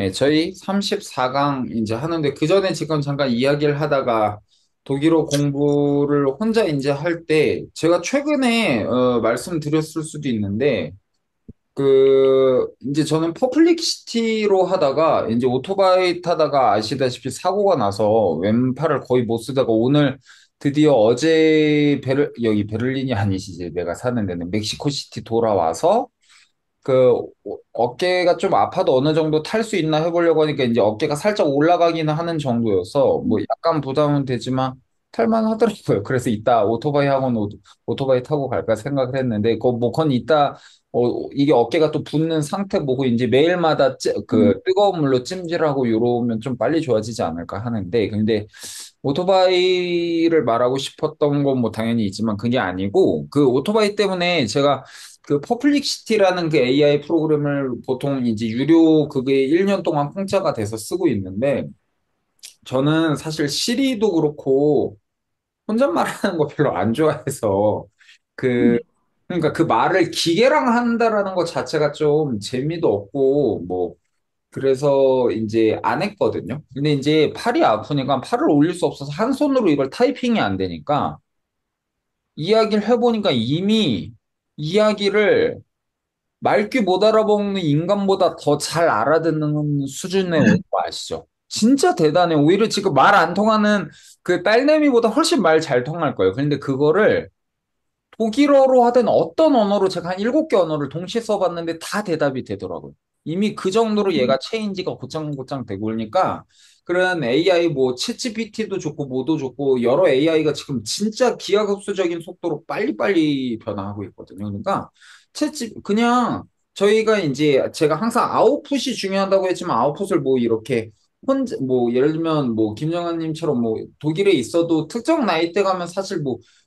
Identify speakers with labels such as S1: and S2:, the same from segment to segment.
S1: 네, 저희 34강 이제 하는데 그 전에 지금 잠깐 이야기를 하다가 독일어 공부를 혼자 이제 할 때 제가 최근에 말씀드렸을 수도 있는데 이제 저는 퍼플릭시티로 하다가 이제 오토바이 타다가 아시다시피 사고가 나서 왼팔을 거의 못 쓰다가 오늘 드디어 어제 여기 베를린이 아니시지 내가 사는 데는 멕시코시티 돌아와서 어깨가 좀 아파도 어느 정도 탈 수 있나 해보려고 하니까 이제 어깨가 살짝 올라가기는 하는 정도여서 뭐 약간 부담은 되지만 탈만 하더라고요. 그래서 이따 오토바이 학원 오토바이 타고 갈까 생각을 했는데 그건 이따 이게 어깨가 또 붓는 상태 보고 이제 매일마다 뜨거운 물로 찜질하고 이러면 좀 빨리 좋아지지 않을까 하는데 근데 오토바이를 말하고 싶었던 건 뭐 당연히 있지만 그게 아니고 그 오토바이 때문에 제가 그 퍼플릭시티라는 그 AI 프로그램을 보통 이제 유료 그게 1년 동안 공짜가 돼서 쓰고 있는데 저는 사실 시리도 그렇고 혼잣말하는 거 별로 안 좋아해서 그 그러니까 그 말을 기계랑 한다라는 것 자체가 좀 재미도 없고 뭐 그래서 이제 안 했거든요. 근데 이제 팔이 아프니까 팔을 올릴 수 없어서 한 손으로 이걸 타이핑이 안 되니까 이야기를 해보니까 이미 이야기를 말귀 못 알아먹는 인간보다 더 잘 알아듣는 수준에 온 거 아시죠? 진짜 대단해. 오히려 지금 말 안 통하는 그 딸내미보다 훨씬 말 잘 통할 거예요. 근데 그거를 독일어로 하든 어떤 언어로 제가 한 7개 언어를 동시에 써봤는데 다 대답이 되더라고요. 이미 그 정도로 얘가 체인지가 고장고장 되고 그러니까 그런 AI 뭐 챗GPT도 좋고 뭐도 좋고 여러 AI가 지금 진짜 기하급수적인 속도로 빨리빨리 변화하고 있거든요. 그러니까 그냥 저희가 이제 제가 항상 아웃풋이 중요하다고 했지만 아웃풋을 뭐 이렇게 혼자 뭐 예를 들면 뭐 김정환님처럼 뭐 독일에 있어도 특정 나이대 가면 사실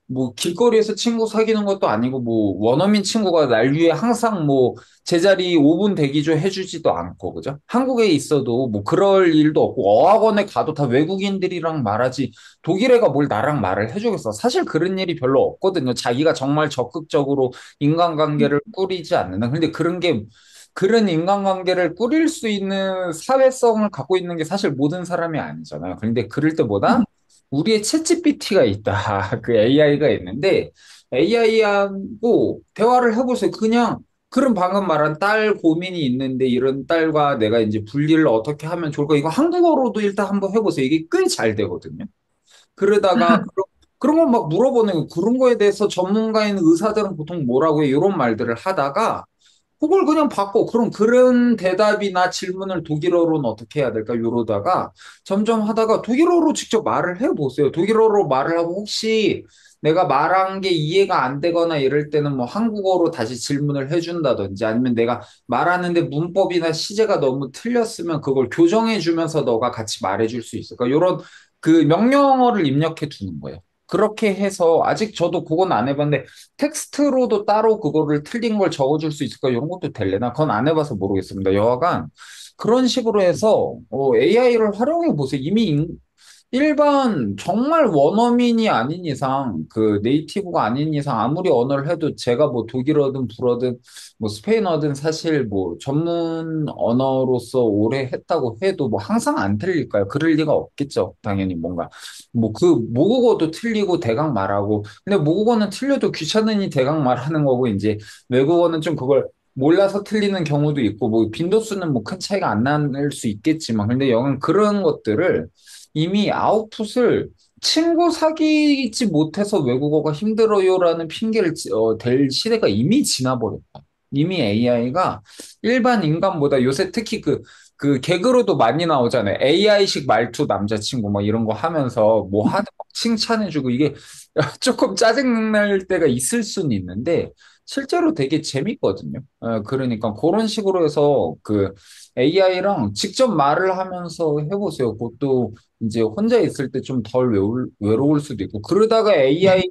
S1: 뭐 길거리에서 친구 사귀는 것도 아니고 뭐 원어민 친구가 날 위해 항상 뭐 제자리 5분 대기 좀 해주지도 않고 그죠? 한국에 있어도 뭐 그럴 일도 없고 어학원에 가도 다 외국인들이랑 말하지 독일애가 뭘 나랑 말을 해주겠어. 사실 그런 일이 별로 없거든요. 자기가 정말 적극적으로 인간관계를 꾸리지 않는 한. 근데 그런 인간관계를 꾸릴 수 있는 사회성을 갖고 있는 게 사실 모든 사람이 아니잖아요. 그런데 그럴 때보다 우리의 챗GPT가 있다. 그 AI가 있는데 AI하고 대화를 해보세요. 그냥 그런 방금 말한 딸 고민이 있는데 이런 딸과 내가 이제 분리를 어떻게 하면 좋을까? 이거 한국어로도 일단 한번 해보세요. 이게 꽤 잘 되거든요. 그러다가 그런 거 막 물어보는 거, 그런 거에 대해서 전문가인 의사들은 보통 뭐라고 해? 이런 말들을 하다가 그걸 그냥 받고 그럼 그런 대답이나 질문을 독일어로는 어떻게 해야 될까? 이러다가 점점 하다가 독일어로 직접 말을 해보세요. 독일어로 말을 하고 혹시 내가 말한 게 이해가 안 되거나 이럴 때는 뭐 한국어로 다시 질문을 해준다든지 아니면 내가 말하는데 문법이나 시제가 너무 틀렸으면 그걸 교정해 주면서 너가 같이 말해줄 수 있을까? 이런 그 명령어를 입력해 두는 거예요. 그렇게 해서 아직 저도 그건 안 해봤는데 텍스트로도 따로 그거를 틀린 걸 적어줄 수 있을까? 이런 것도 될래나? 그건 안 해봐서 모르겠습니다. 여하간 그런 식으로 해서 AI를 활용해 보세요. 일반 정말 원어민이 아닌 이상 그 네이티브가 아닌 이상 아무리 언어를 해도 제가 뭐 독일어든 불어든 뭐 스페인어든 사실 뭐 전문 언어로서 오래 했다고 해도 뭐 항상 안 틀릴까요? 그럴 리가 없겠죠. 당연히 뭔가 뭐 그 모국어도 틀리고 대강 말하고 근데 모국어는 틀려도 귀찮으니 대강 말하는 거고 이제 외국어는 좀 그걸 몰라서 틀리는 경우도 있고 뭐 빈도수는 뭐 큰 차이가 안 날 수 있겠지만 근데 영어는 그런 것들을 이미 아웃풋을 친구 사귀지 못해서 외국어가 힘들어요라는 핑계를 댈 시대가 이미 지나버렸다. 이미 AI가 일반 인간보다 요새 특히 그 개그로도 많이 나오잖아요. AI식 말투 남자친구 뭐 이런 거 하면서 뭐 하도 막 칭찬해주고 이게 조금 짜증날 때가 있을 수는 있는데 실제로 되게 재밌거든요. 그러니까 그런 식으로 해서 그 AI랑 직접 말을 하면서 해보세요. 그것도 이제 혼자 있을 때 좀 덜 외로울 수도 있고 그러다가 AI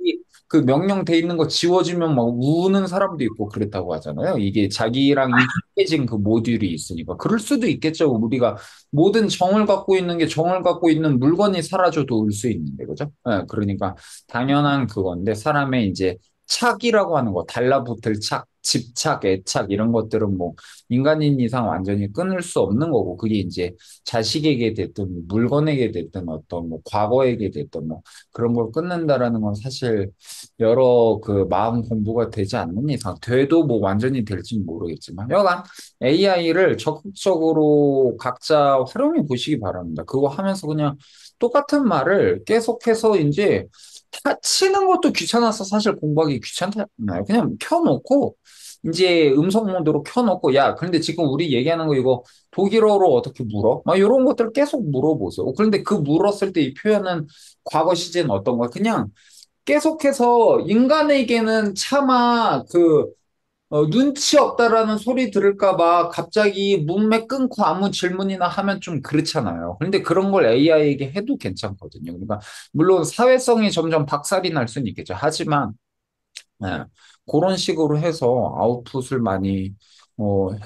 S1: 그 명령 돼 있는 거 지워주면 막 우는 사람도 있고 그렇다고 하잖아요. 이게 자기랑 익숙해진 그 모듈이 있으니까 그럴 수도 있겠죠. 우리가 모든 정을 갖고 있는 게 정을 갖고 있는 물건이 사라져도 울 수 있는데 그죠? 그러니까 당연한 그건데 사람의 이제 착이라고 하는 거 달라붙을 착 집착, 애착 이런 것들은 뭐 인간인 이상 완전히 끊을 수 없는 거고 그게 이제 자식에게 됐든 물건에게 됐든 어떤 뭐 과거에게 됐든 뭐 그런 걸 끊는다라는 건 사실 여러 그 마음 공부가 되지 않는 이상 돼도 뭐 완전히 될지는 모르겠지만 여간 AI를 적극적으로 각자 활용해 보시기 바랍니다. 그거 하면서 그냥 똑같은 말을 계속해서 이제 다 치는 것도 귀찮아서 사실 공부하기 귀찮잖아요. 그냥 켜놓고 이제 음성 모드로 켜놓고 야, 그런데 지금 우리 얘기하는 거 이거 독일어로 어떻게 물어? 막 이런 것들을 계속 물어보세요. 그런데 그 물었을 때 이 표현은 과거 시제는 어떤 거야? 그냥 계속해서 인간에게는 차마 눈치 없다라는 소리 들을까 봐 갑자기 문맥 끊고 아무 질문이나 하면 좀 그렇잖아요. 그런데 그런 걸 AI에게 해도 괜찮거든요. 그러니까 물론 사회성이 점점 박살이 날 수는 있겠죠. 하지만 네. 그런 식으로 해서 아웃풋을 많이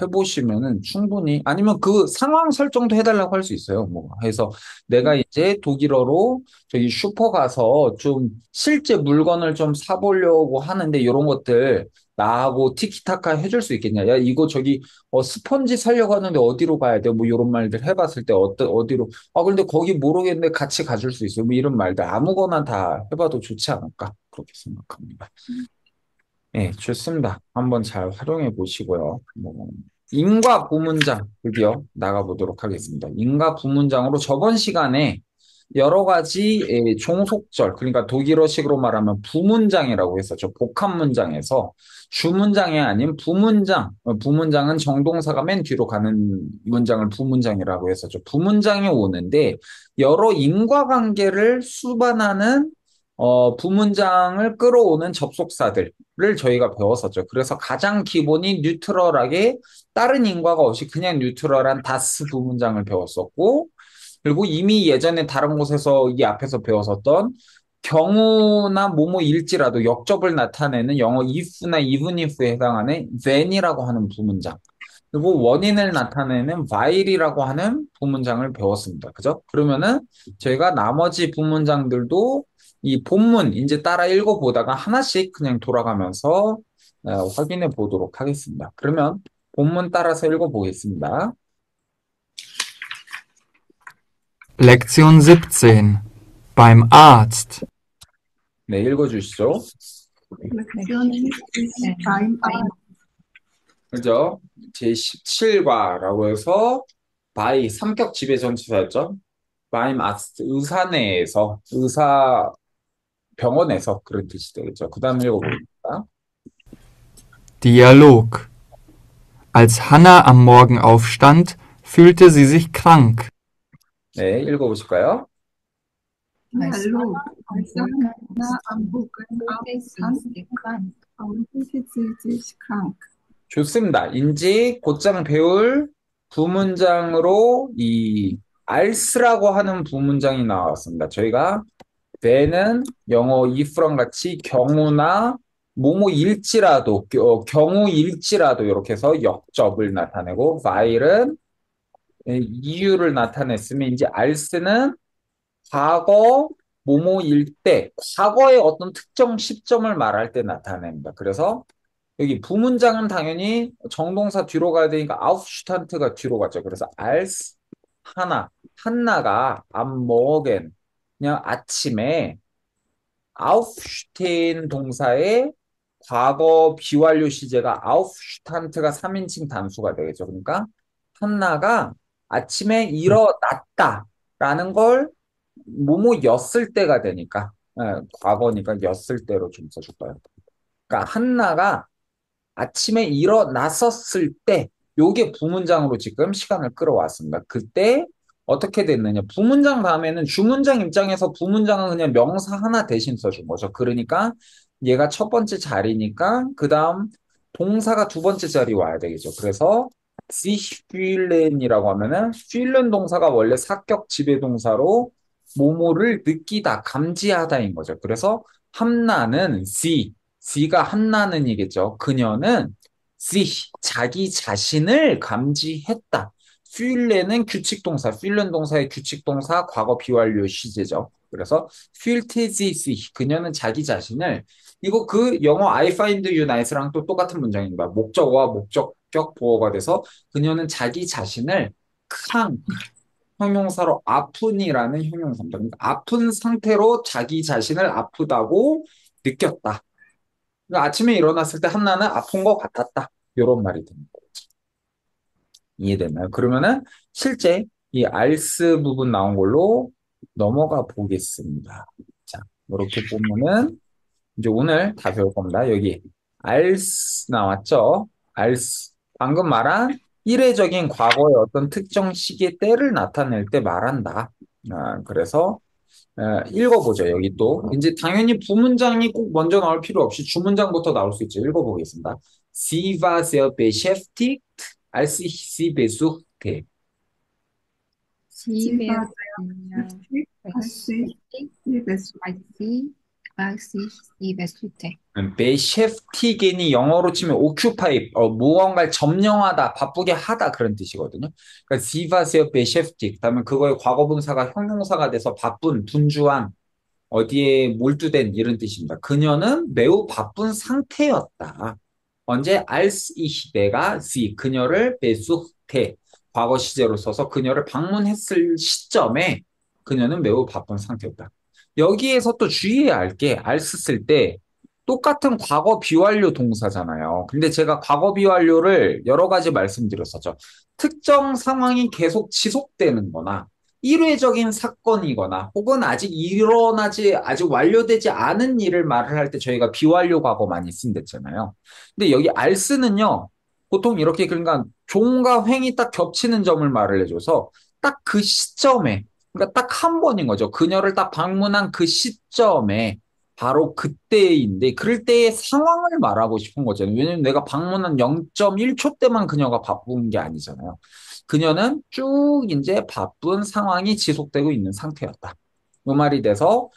S1: 해보시면은 충분히 아니면 그 상황 설정도 해달라고 할 수 있어요. 뭐 해서 내가 이제 독일어로 저기 슈퍼 가서 좀 실제 물건을 좀 사보려고 하는데 이런 것들 나하고 티키타카 해줄 수 있겠냐? 야 이거 저기 스펀지 사려고 하는데 어디로 가야 돼? 뭐 이런 말들 해봤을 때 어디로? 아 근데 거기 모르겠는데 같이 가줄 수 있어요. 뭐 이런 말들 아무거나 다 해봐도 좋지 않을까? 그렇게 생각합니다. 네, 좋습니다. 한번 잘 활용해 보시고요. 뭐, 인과 부문장 드디어 나가보도록 하겠습니다. 인과 부문장으로 저번 시간에 여러 가지 종속절, 그러니까 독일어식으로 말하면 부문장이라고 했었죠. 복합 문장에서 주문장이 아닌 부문장, 부문장은 정동사가 맨 뒤로 가는 문장을 부문장이라고 했었죠. 부문장이 오는데 여러 인과관계를 수반하는 부문장을 끌어오는 접속사들을 저희가 배웠었죠. 그래서 가장 기본이 뉴트럴하게 다른 인과가 없이 그냥 뉴트럴한 다스 부문장을 배웠었고, 그리고 이미 예전에 다른 곳에서 이 앞에서 배웠었던 경우나 뭐뭐일지라도 역접을 나타내는 영어 if나 even if에 해당하는 then이라고 하는 부문장. 그리고 원인을 나타내는 while이라고 하는 부문장을 배웠습니다. 그죠? 그러면은 저희가 나머지 부문장들도 이 본문 이제 따라 읽어보다가 하나씩 그냥 돌아가면서 확인해 보도록 하겠습니다. 그러면 본문 따라서 읽어보겠습니다.
S2: Lektion 17. Beim Arzt.
S1: 네, 읽어주시죠.
S3: Lektion 17 beim Arzt.
S1: 그죠? 제17과라고 해서 by 삼격 지배전치사였죠. beim Arzt 의사 내에서 의사 병원에서 그런 뜻이 되겠죠. 그 다음 읽어보겠습니다.
S2: Dialog. Als Hanna am Morgen aufstand, fühlte sie sich krank.
S1: 네, 읽어보실까요?
S3: Hallo, als Anna am Morgen aufstand, fühlte sie sich krank.
S1: 좋습니다. 이제 곧장 배울 부문장으로 이 als라고 하는 부문장이 나왔습니다. 저희가 the는 영어 if랑 같이 경우나 뭐뭐일지라도 경우일지라도 이렇게 해서 역접을 나타내고 while은 이유를 나타냈으면 이제 als는 과거 뭐뭐일 때 과거의 어떤 특정 시점을 말할 때 나타냅니다. 그래서 여기 부문장은 당연히 정동사 뒤로 가야 되니까 아우프슈탄트가 뒤로 갔죠. 그래서 als 한나가 am Morgen 그냥 아침에 아우프슈텐 동사의 과거 비완료 시제가 아우프슈탄트가 3인칭 단수가 되겠죠. 그러니까 한나가 아침에 일어났다라는 걸 뭐뭐였을 때가 되니까 과거니까 였을 때로 좀 써줄까요? 그러니까 한나가 아침에 일어났었을 때 요게 부문장으로 지금 시간을 끌어왔습니다. 그때 어떻게 됐느냐? 부문장 다음에는 주문장 입장에서 부문장은 그냥 명사 하나 대신 써준 거죠. 그러니까 얘가 첫 번째 자리니까 그 다음 동사가 두 번째 자리 와야 되겠죠. 그래서 sich fühlen이라고 하면은 fühlen 동사가 원래 사격 지배동사로 뭐뭐를 느끼다, 감지하다인 거죠. 그래서 함나는 C가 한나는이겠죠. 그녀는 sich, 자기 자신을 감지했다. fühlen은 규칙동사, fühlen 동사의 규칙동사, 과거 비완료 시제죠. 그래서 fühlte sie sich 그녀는 자기 자신을 이거 그 영어 I find you nice랑 또 똑같은 문장입니다. 목적어와 목적격 보어가 돼서 그녀는 자기 자신을 krank 형용사로 아픈이라는 형용사입니다. 그러니까 아픈 상태로 자기 자신을 아프다고 느꼈다. 그러니까 아침에 일어났을 때 한나는 아픈 것 같았다. 이런 말이 됩니다. 이해됐나요? 그러면은 실제 이 알스 부분 나온 걸로 넘어가 보겠습니다. 자, 이렇게 보면은 이제 오늘 다 배울 겁니다. 여기 알스 나왔죠? 알스. 방금 말한 일회적인 과거의 어떤 특정 시기의 때를 나타낼 때 말한다. 그래서 읽어보죠. 여기 또 이제 당연히 부문장이 꼭 먼저 나올 필요 없이 주문장부터 나올 수 있죠. 읽어보겠습니다. Sie war sehr beschäftigt, als ich sie besuchte.
S3: Sie
S4: Sie
S3: war
S4: wird
S3: beschäftigt, als ich sie besuchte.
S4: als ich sie besuchte.
S1: beschäftigen이 영어로 치면 occupy, 무언가를 점령하다, 바쁘게 하다 그런 뜻이거든요. 그러니까 sie war sehr beschäftigt. 그다음에 그거의 과거분사가 형용사가 돼서 바쁜, 분주한, 어디에 몰두된 이런 뜻입니다. 그녀는 매우 바쁜 상태였다. 언제 als ich 내가 sie 그녀를 besuchte 과거 시제로 써서 그녀를 방문했을 시점에 그녀는 매우 바쁜 상태였다. 여기에서 또 주의해야 할 게 als 쓸 때 똑같은 과거 비완료 동사잖아요. 근데 제가 과거 비완료를 여러 가지 말씀드렸었죠. 특정 상황이 계속 지속되는 거나 일회적인 사건이거나 혹은 아직 완료되지 않은 일을 말을 할 때 저희가 비완료 과거 많이 쓴댔잖아요. 근데 여기 알스는요, 보통 이렇게 그러니까 종과 횡이 딱 겹치는 점을 말을 해줘서 딱 그 시점에, 그러니까 딱 한 번인 거죠. 그녀를 딱 방문한 그 시점에 바로 그때인데, 그럴 때의 상황을 말하고 싶은 거죠. 왜냐면 내가 방문한 0.1초 때만 그녀가 바쁜 게 아니잖아요. 그녀는 쭉 이제 바쁜 상황이 지속되고 있는 상태였다. 이 말이 돼서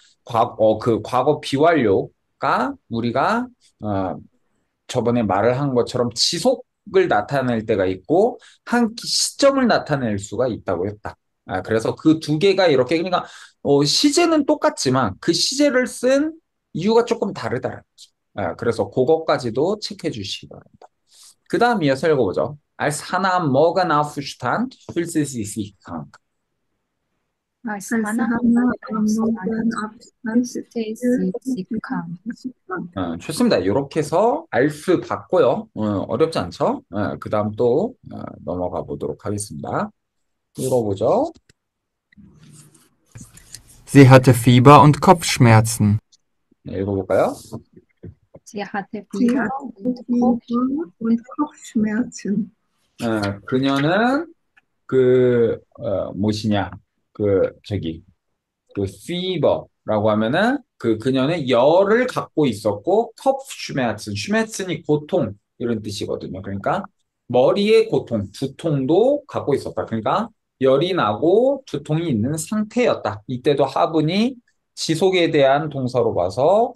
S1: 그 과거 비완료가 우리가 어, 저번에 말을 한 것처럼 지속을 나타낼 때가 있고 한 시점을 나타낼 수가 있다고 했다. 그래서 그 두 개가 이렇게 그러니까 시제는 똑같지만 그 시제를 쓴 이유가 조금 다르다는 거죠. 그래서 그것까지도 체크해 주시기 바랍니다. 그 다음 이어서 읽어보죠. Als Hannah am Morgen aufstand, fühlte sie sich krank.
S4: Als
S3: Als
S4: Hannah
S3: Hannah am Morgen
S4: fühlte sie sich
S3: aufstand,
S4: krank.
S1: 좋습니다. 이렇게 해서 알스 봤고요. 어렵지 않죠? 그 다음 또 넘어가 보도록 하겠습니다. 읽어보죠.
S2: Sie hatte Fieber und Kopfschmerzen.
S1: 네, 읽어볼까요?
S4: Sie hatte
S3: sie
S4: Fieber
S3: hatte
S4: und
S3: Fieber und Kopfschmerzen.
S1: 그녀는 뭐시냐, fever라고 하면은 그녀는 열을 갖고 있었고, 슈메츠니 고통, 이런 뜻이거든요. 그러니까, 머리의 고통, 두통도 갖고 있었다. 그러니까, 열이 나고 두통이 있는 상태였다. 이때도 하분이 지속에 대한 동사로 봐서,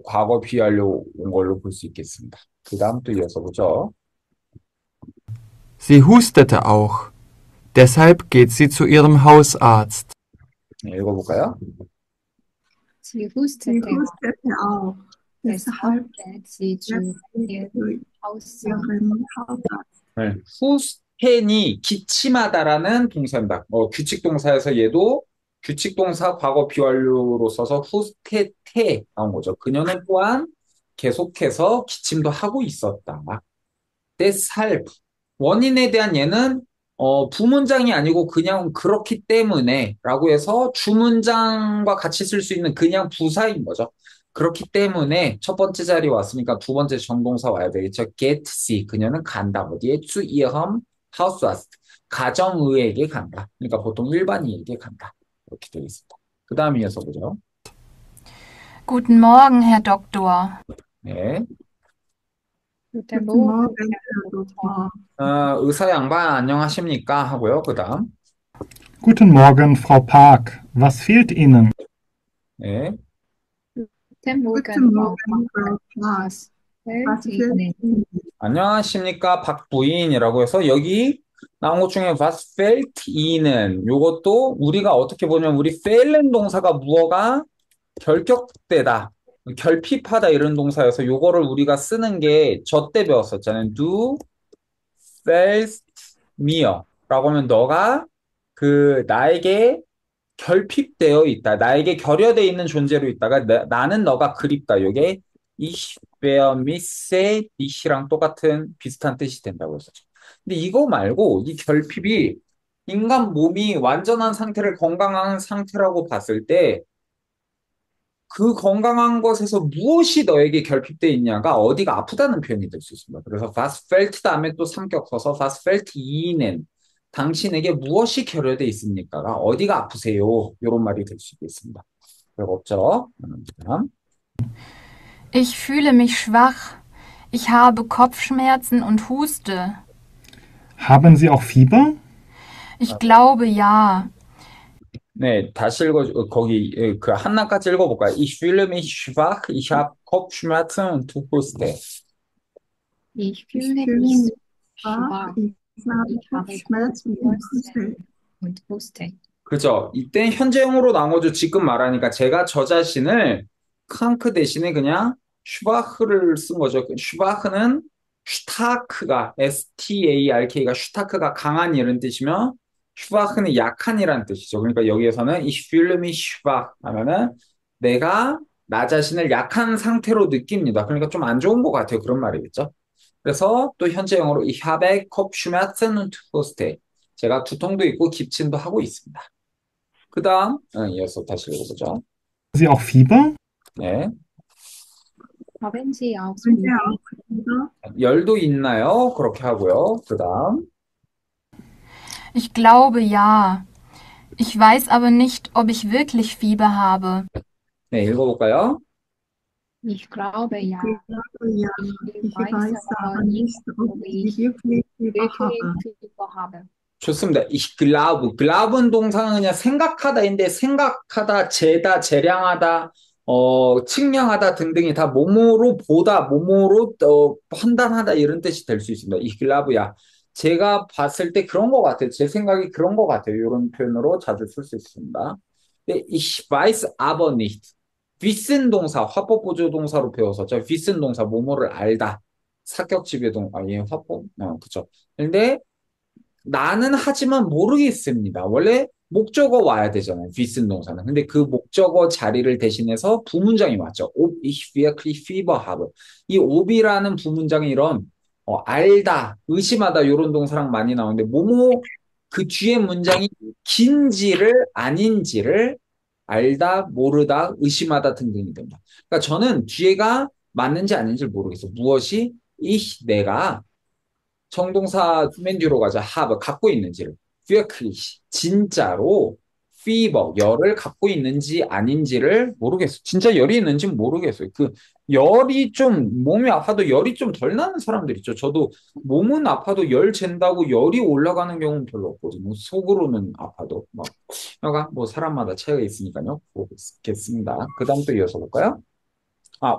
S1: 과거 비하려 온 걸로 볼 수 있겠습니다. 그 다음 또 이어서 보죠.
S2: Sie hustete auch. Deshalb geht sie zu ihrem Hausarzt.
S1: 네, 읽어볼까요?
S4: sie
S3: Sie
S4: hustete.
S3: hustete auch.
S4: Deshalb
S3: Deshalb
S4: geht sie zu ihrem Hausarzt.
S3: ihren Hausarzt.
S1: 네, 후스텐이 기침하다라는 동사입니다. 규칙 동사에서 얘도 규칙 동사 과거 비완료로 써서 후스테테 나온 거죠. 그녀는 또한 계속해서 기침도 하고 있었다. 데살프 원인에 대한 얘는 부문장이 아니고 그냥 그렇기 때문에 라고 해서 주문장과 같이 쓸 수 있는 그냥 부사인 거죠. 그렇기 때문에 첫 번째 자리에 왔으니까 두 번째 정동사 와야 되겠죠. get see 그녀는 간다. 어디에? zu ihrem Hausarzt 가정의에게 간다. 그러니까 보통 일반인에게 간다. 이렇게 되겠습니다. 그 다음 이어서 보죠.
S5: Guten Morgen, Herr Doktor.
S1: 네.
S4: Guten
S3: Guten
S4: Morgen,
S3: Morgen, Herr Doktor.
S1: 의사 양반 안녕하십니까 하고요. 그 다음
S6: Guten Morgen, Frau Park. Was fehlt Ihnen?
S1: 네.
S4: Guten Morgen,
S3: Guten
S4: Frau
S3: Morgen, Frau
S4: Park.
S3: Klaas. Was
S4: Was
S3: fehlt Ihnen?
S1: 안녕하십니까 박 부인이라고 해서 여기 나온 것 중에 was felt E는 요것도 우리가 어떻게 보면 우리 feel은 동사가 무어가 결격되다, 결핍하다 이런 동사여서 요거를 우리가 쓰는 게 저 때 배웠었잖아요. Do felt meer 라고 하면 너가 그 나에게 결핍되어 있다. 나에게 결여되어 있는 존재로 있다가 나는 너가 그립다. 요게 ich vermisse dich랑 똑같은 비슷한 뜻이 된다고 했었죠. 근데 이거 말고 이 결핍이 인간 몸이 완전한 상태를 건강한 상태라고 봤을 때 그 건강한 것에서 무엇이 너에게 결핍되어 있냐가 어디가 아프다는 표현이 될 수 있습니다. 그래서 was felt 다음에 또 삼격 써서 was felt 이는 당신에게 무엇이 결여되어 있습니까가 어디가 아프세요? 이런 말이 될 수 있겠습니다. 별거 없죠? 다음.
S5: Ich fühle mich schwach. Ich habe Kopfschmerzen und huste.
S6: Haben Sie auch Fieber?
S5: Ich glaube ja.
S1: 네, 다시 거기 그 한나까지 읽어볼까요? Ich fühle mich schwach, ich habe Kopfschmerzen und Huste.
S4: Ich
S3: Ich
S4: fühle
S3: fühle
S4: mich
S3: mich
S4: schwach.
S3: schwach. Ich habe
S4: Ich habe
S3: Kopfschmerzen und Husten.
S4: und Huste.
S1: 그죠? 이때 현재형으로 나온 거죠. 지금 말하니까 제가 저 자신을 크랑크 대신에 그냥 슈바흐를 쓴 거죠. 슈바흐는 슈타크가 STARK가 슈타크가 강한 이런 뜻이며 슈바흐는 약한이라는 뜻이죠. 그러니까 여기에서는 ich fühle mich schwach 하면은 내가 나 자신을 약한 상태로 느낍니다. 그러니까 좀 안 좋은 것 같아요. 그런 말이겠죠. 그래서 또 현재형으로 ich habe Kopfschmerzen und Huste. 제가 두통도 있고 기침도 하고 있습니다. 그 다음, 이어서 다시 읽어보죠.
S6: Haben Sie auch Fieber?
S1: 네.
S4: Haben Sie auch
S3: Haben Sie
S4: Fieber?
S3: auch Fieber?
S1: 열도 있나요? 그렇게 하고요. 그 다음,
S5: Ich glaube ja. Ich weiß aber nicht, ob ich wirklich Fieber habe.
S1: 네, 읽어볼까요?
S4: Ich glaube ja.
S3: Ich glaube ja.
S4: Ich
S3: Ich
S4: weiß
S3: weiß
S4: aber
S3: aber
S4: nicht,
S3: nicht, ob
S4: ob
S3: ich
S4: ich
S3: wirklich Fieber
S4: wirklich
S3: habe.
S4: Fieber habe.
S1: 좋습니다. ich glaube. glove는 동사는 그냥 생각하다인데 생각하다, 재다, 재량하다, 측량하다 등등이 다 몸으로 보다, 몸으로 판단하다 이런 뜻이 될 수 있습니다. ich glove야. 제가 봤을 때 그런 것 같아요. 제 생각이 그런 것 같아요. 이런 표현으로 자주 쓸 수 있습니다. 근데 ich weiß aber nicht. wissen 동사, 화법 보조 동사로 배웠었죠. wissen 동사, 뭐뭐를 알다. 사격 지배동, 예, 화법, 그죠. 근데 나는 하지만 모르겠습니다. 원래 목적어 와야 되잖아요. 위슨 동사는. 근데 그 목적어 자리를 대신해서 부문장이 왔죠. ob ich wirklich Fieber habe. 이 ob이라는 부문장이 이런 알다, 의심하다 이런 동사랑 많이 나오는데 뭐뭐 그 뒤에 문장이 긴지를 아닌지를 알다, 모르다, 의심하다 등등이 됩니다. 그러니까 저는 뒤에가 맞는지 아닌지를 모르겠어요. 무엇이 ich 내가 정동사 맨 뒤로 가자. have 갖고 있는지를 wirklich 진짜로 fever 열을 갖고 있는지 아닌지를 모르겠어요. 진짜 열이 있는지 모르겠어요. 그 열이 좀 몸이 아파도 열이 좀 덜 나는 사람들 있죠. 저도 몸은 아파도 열 잰다고 열이 올라가는 경우는 별로 없거든요. 속으로는 아파도 막 여가 뭐 사람마다 차이가 있으니까요. 보겠습니다. 그 다음 또 이어서 볼까요?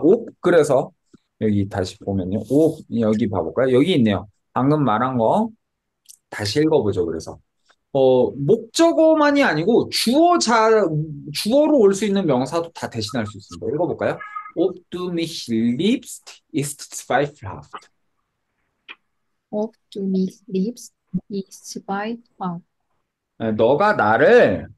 S1: 옵 그래서 여기 다시 보면요. 옵 여기 봐볼까요? 여기 있네요. 방금 말한 거 다시 읽어보죠. 그래서 목적어만이 아니고 주어로 올 수 있는 명사도 다 대신할 수 있습니다. 읽어볼까요? Ob du mich liebst, ist zweifelhaft.
S4: Ob du mich liebst, ist zweifelhaft.
S1: 너가 나를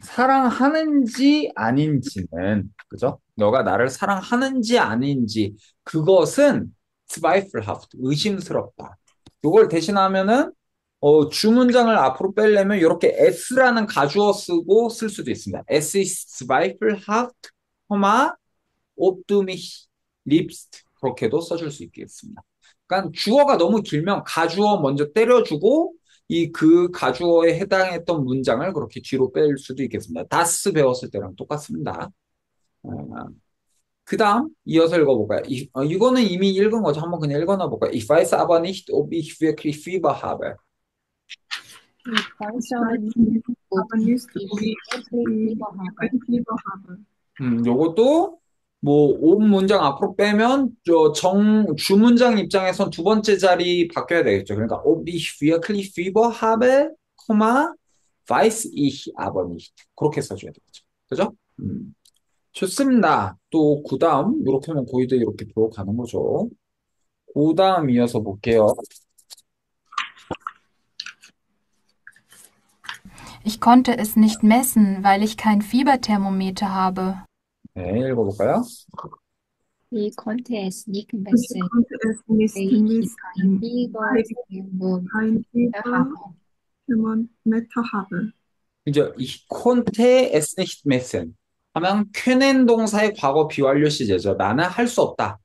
S1: 사랑하는지 아닌지는 그죠? 너가 나를 사랑하는지 아닌지 그것은 zweifelhaft 의심스럽다. 이걸 대신하면은 주문장을 앞으로 빼려면 이렇게 s라는 가주어 쓰고 쓸 수도 있습니다. Es ist zweifelhaft, ob du mich liebst 그렇게도 써줄 수 있겠습니다. 그러니까 주어가 너무 길면 가주어 먼저 때려주고 그 가주어에 해당했던 문장을 그렇게 뒤로 뺄 수도 있겠습니다. das 배웠을 때랑 똑같습니다. 그 다음 이어서 읽어볼까요? 이거는 이미 읽은 거죠. 한번 그냥 읽어놔 볼까요? Ich weiß aber nicht, ob ich wirklich Fieber habe.
S4: Ich weiß
S3: Ich
S4: aber
S3: weiß
S4: nicht,
S3: nicht,
S4: ob
S3: aber nicht,
S4: ich
S3: ob ich
S4: wirklich Fieber habe.
S3: Fieber habe.
S1: 요것도 뭐, 온 문장 앞으로 빼면, 주문장 입장에선 두 번째 자리 바뀌어야 되겠죠. 그러니까, ob ich wirklich Fieber habe, weiß ich aber nicht. 그렇게 써줘야 되겠죠. 그죠? 좋습니다. 또, 그 다음, 이렇게 하면 고의도 이렇게 들어가는 거죠. 그 다음 이어서 볼게요.
S5: Ich konnte es nicht messen, weil ich kein Fieberthermometer habe.
S1: 네, 읽어볼까요?
S4: Ich konnte es nicht
S3: Ich
S4: messen,
S3: konnte es nicht
S4: weil ich kein
S3: messen, weil ich kein
S4: Fieberthermometer habe.
S3: Fieberthermometer habe.
S1: 이제 ich konnte es nicht messen 하면 können 동사의 과거 비완료 시제죠. 나는 할 수 없다.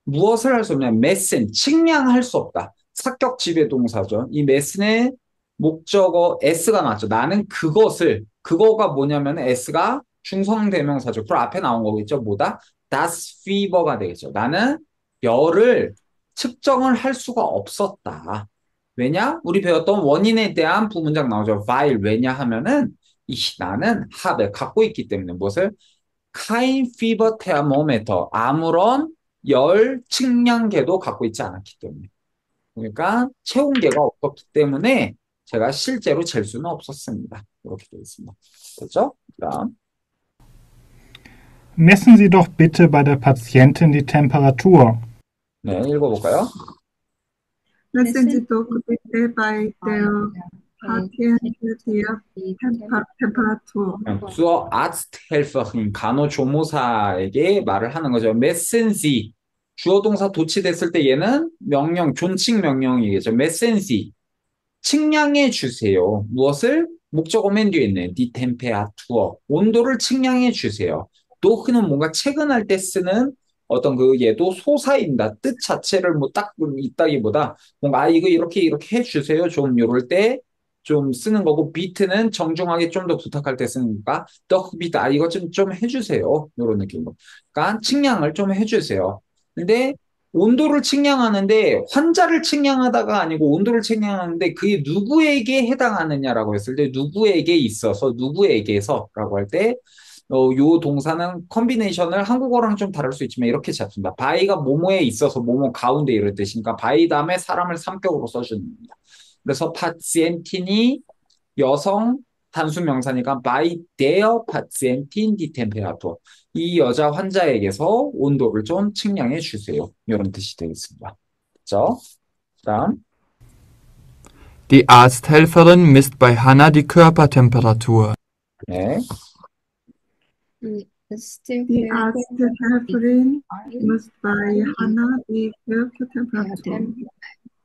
S1: 무엇을 할 수 없냐? messen, 측량할 수 없다. 사격 지배 동사죠. 이 messen의 목적어 s가 나왔죠. 나는 그거가 뭐냐면 s가 중성대명사죠. 그 앞에 나온 거겠죠. 뭐다? das Fieber가 되겠죠. 나는 열을 측정을 할 수가 없었다. 왜냐? 우리 배웠던 원인에 대한 부문장 나오죠. weil 왜냐 하면은 나는 habe 갖고 있기 때문에 무엇을? kein Fieberthermometer 아무런 열 측량계도 갖고 있지 않았기 때문에. 그러니까 체온계가 없었기 때문에 제가 실제로 잴 수는 없었습니다. 이렇게 되어 있습니다. 됐죠? 그다음.
S6: Messen Sie doch bitte bei der Patientin die Temperatur.
S1: 네, 읽어볼까요?
S3: Messen Sie doch bitte bei der Patientin die Temperatur.
S1: zur Arzthelferin, 간호조무사에게 말을 하는 거죠. messen Sie, 주어 동사 도치됐을 때 얘는 명령, 존칭 명령이겠죠. messen Sie, 측량해 주세요. 무엇을? 목적어 맨 뒤에 있는 die Temperatur, 온도를 측량해 주세요. 도크는 뭔가 체근할 때 쓰는 어떤 그 얘도 소사인다. 뜻 자체를 뭐 딱 있다기보다 뭔가 이거 이렇게 해주세요. 좀 요럴 때 좀 쓰는 거고 비트는 정중하게 좀 더 부탁할 때 쓰니까 더 비트 이거 좀 해주세요. 요런 느낌으로. 그러니까 측량을 좀 해주세요. 근데 온도를 측량하는데 환자를 측량하다가 아니고 온도를 측량하는데 그게 누구에게 해당하느냐라고 했을 때 누구에게 있어서 누구에게서라고 할 때 요 동사는 컨비네이션을 한국어랑 좀 다를 수 있지만 이렇게 잡습니다. 바이가 뭐뭐에 있어서 뭐뭐 가운데 이럴 뜻이니까 바이 다음에 사람을 삼격으로 써주는 겁니다. 그래서 patientin이 여성 단수 명사니까 by der Patientin die Temperatur. 이 여자 환자에게서 온도를 좀 측량해 주세요. 이런 뜻이 되겠습니다. 그렇죠? 그다음
S2: Die Arzthelferin misst bei Hanna die Körpertemperatur.
S1: 네.
S3: Die Arzthelferin muss bei Hannah die Körpertemperatur.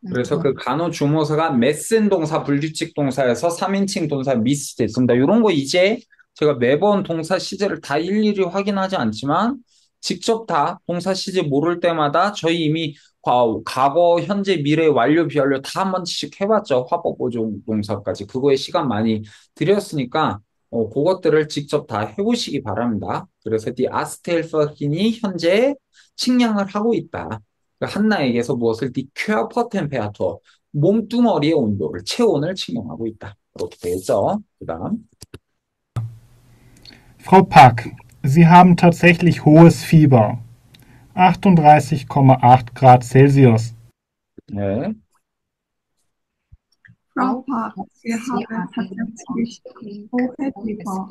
S1: 그래서 그 간호조무사가 메슨 동사, 불규칙 동사에서 3인칭 동사 미스 됐습니다. 이런 거 이제 제가 매번 동사 시제를 다 일일이 확인하지 않지만 직접 다 동사 시제 모를 때마다 저희 이미 과거, 현재, 미래, 완료, 비완료 다 한 번씩 해봤죠. 화법 보조 동사까지. 그거에 시간 많이 들였으니까 그것들을 직접 다 해보시기 바랍니다. 그래서 die Arzthelferin이 현재 측량을 하고 있다. 한나에게서 무엇을 die Körpertemperatur, 몸뚱어리의 온도를, 체온을 측량하고 있다. 그렇게 되겠죠. 그 다음.
S6: Frau Pack, Sie haben tatsächlich hohes Fieber. 38,8 Grad Celsius.
S1: 네.
S3: Frau Park, Sie haben tatsächlich hohe Fieber.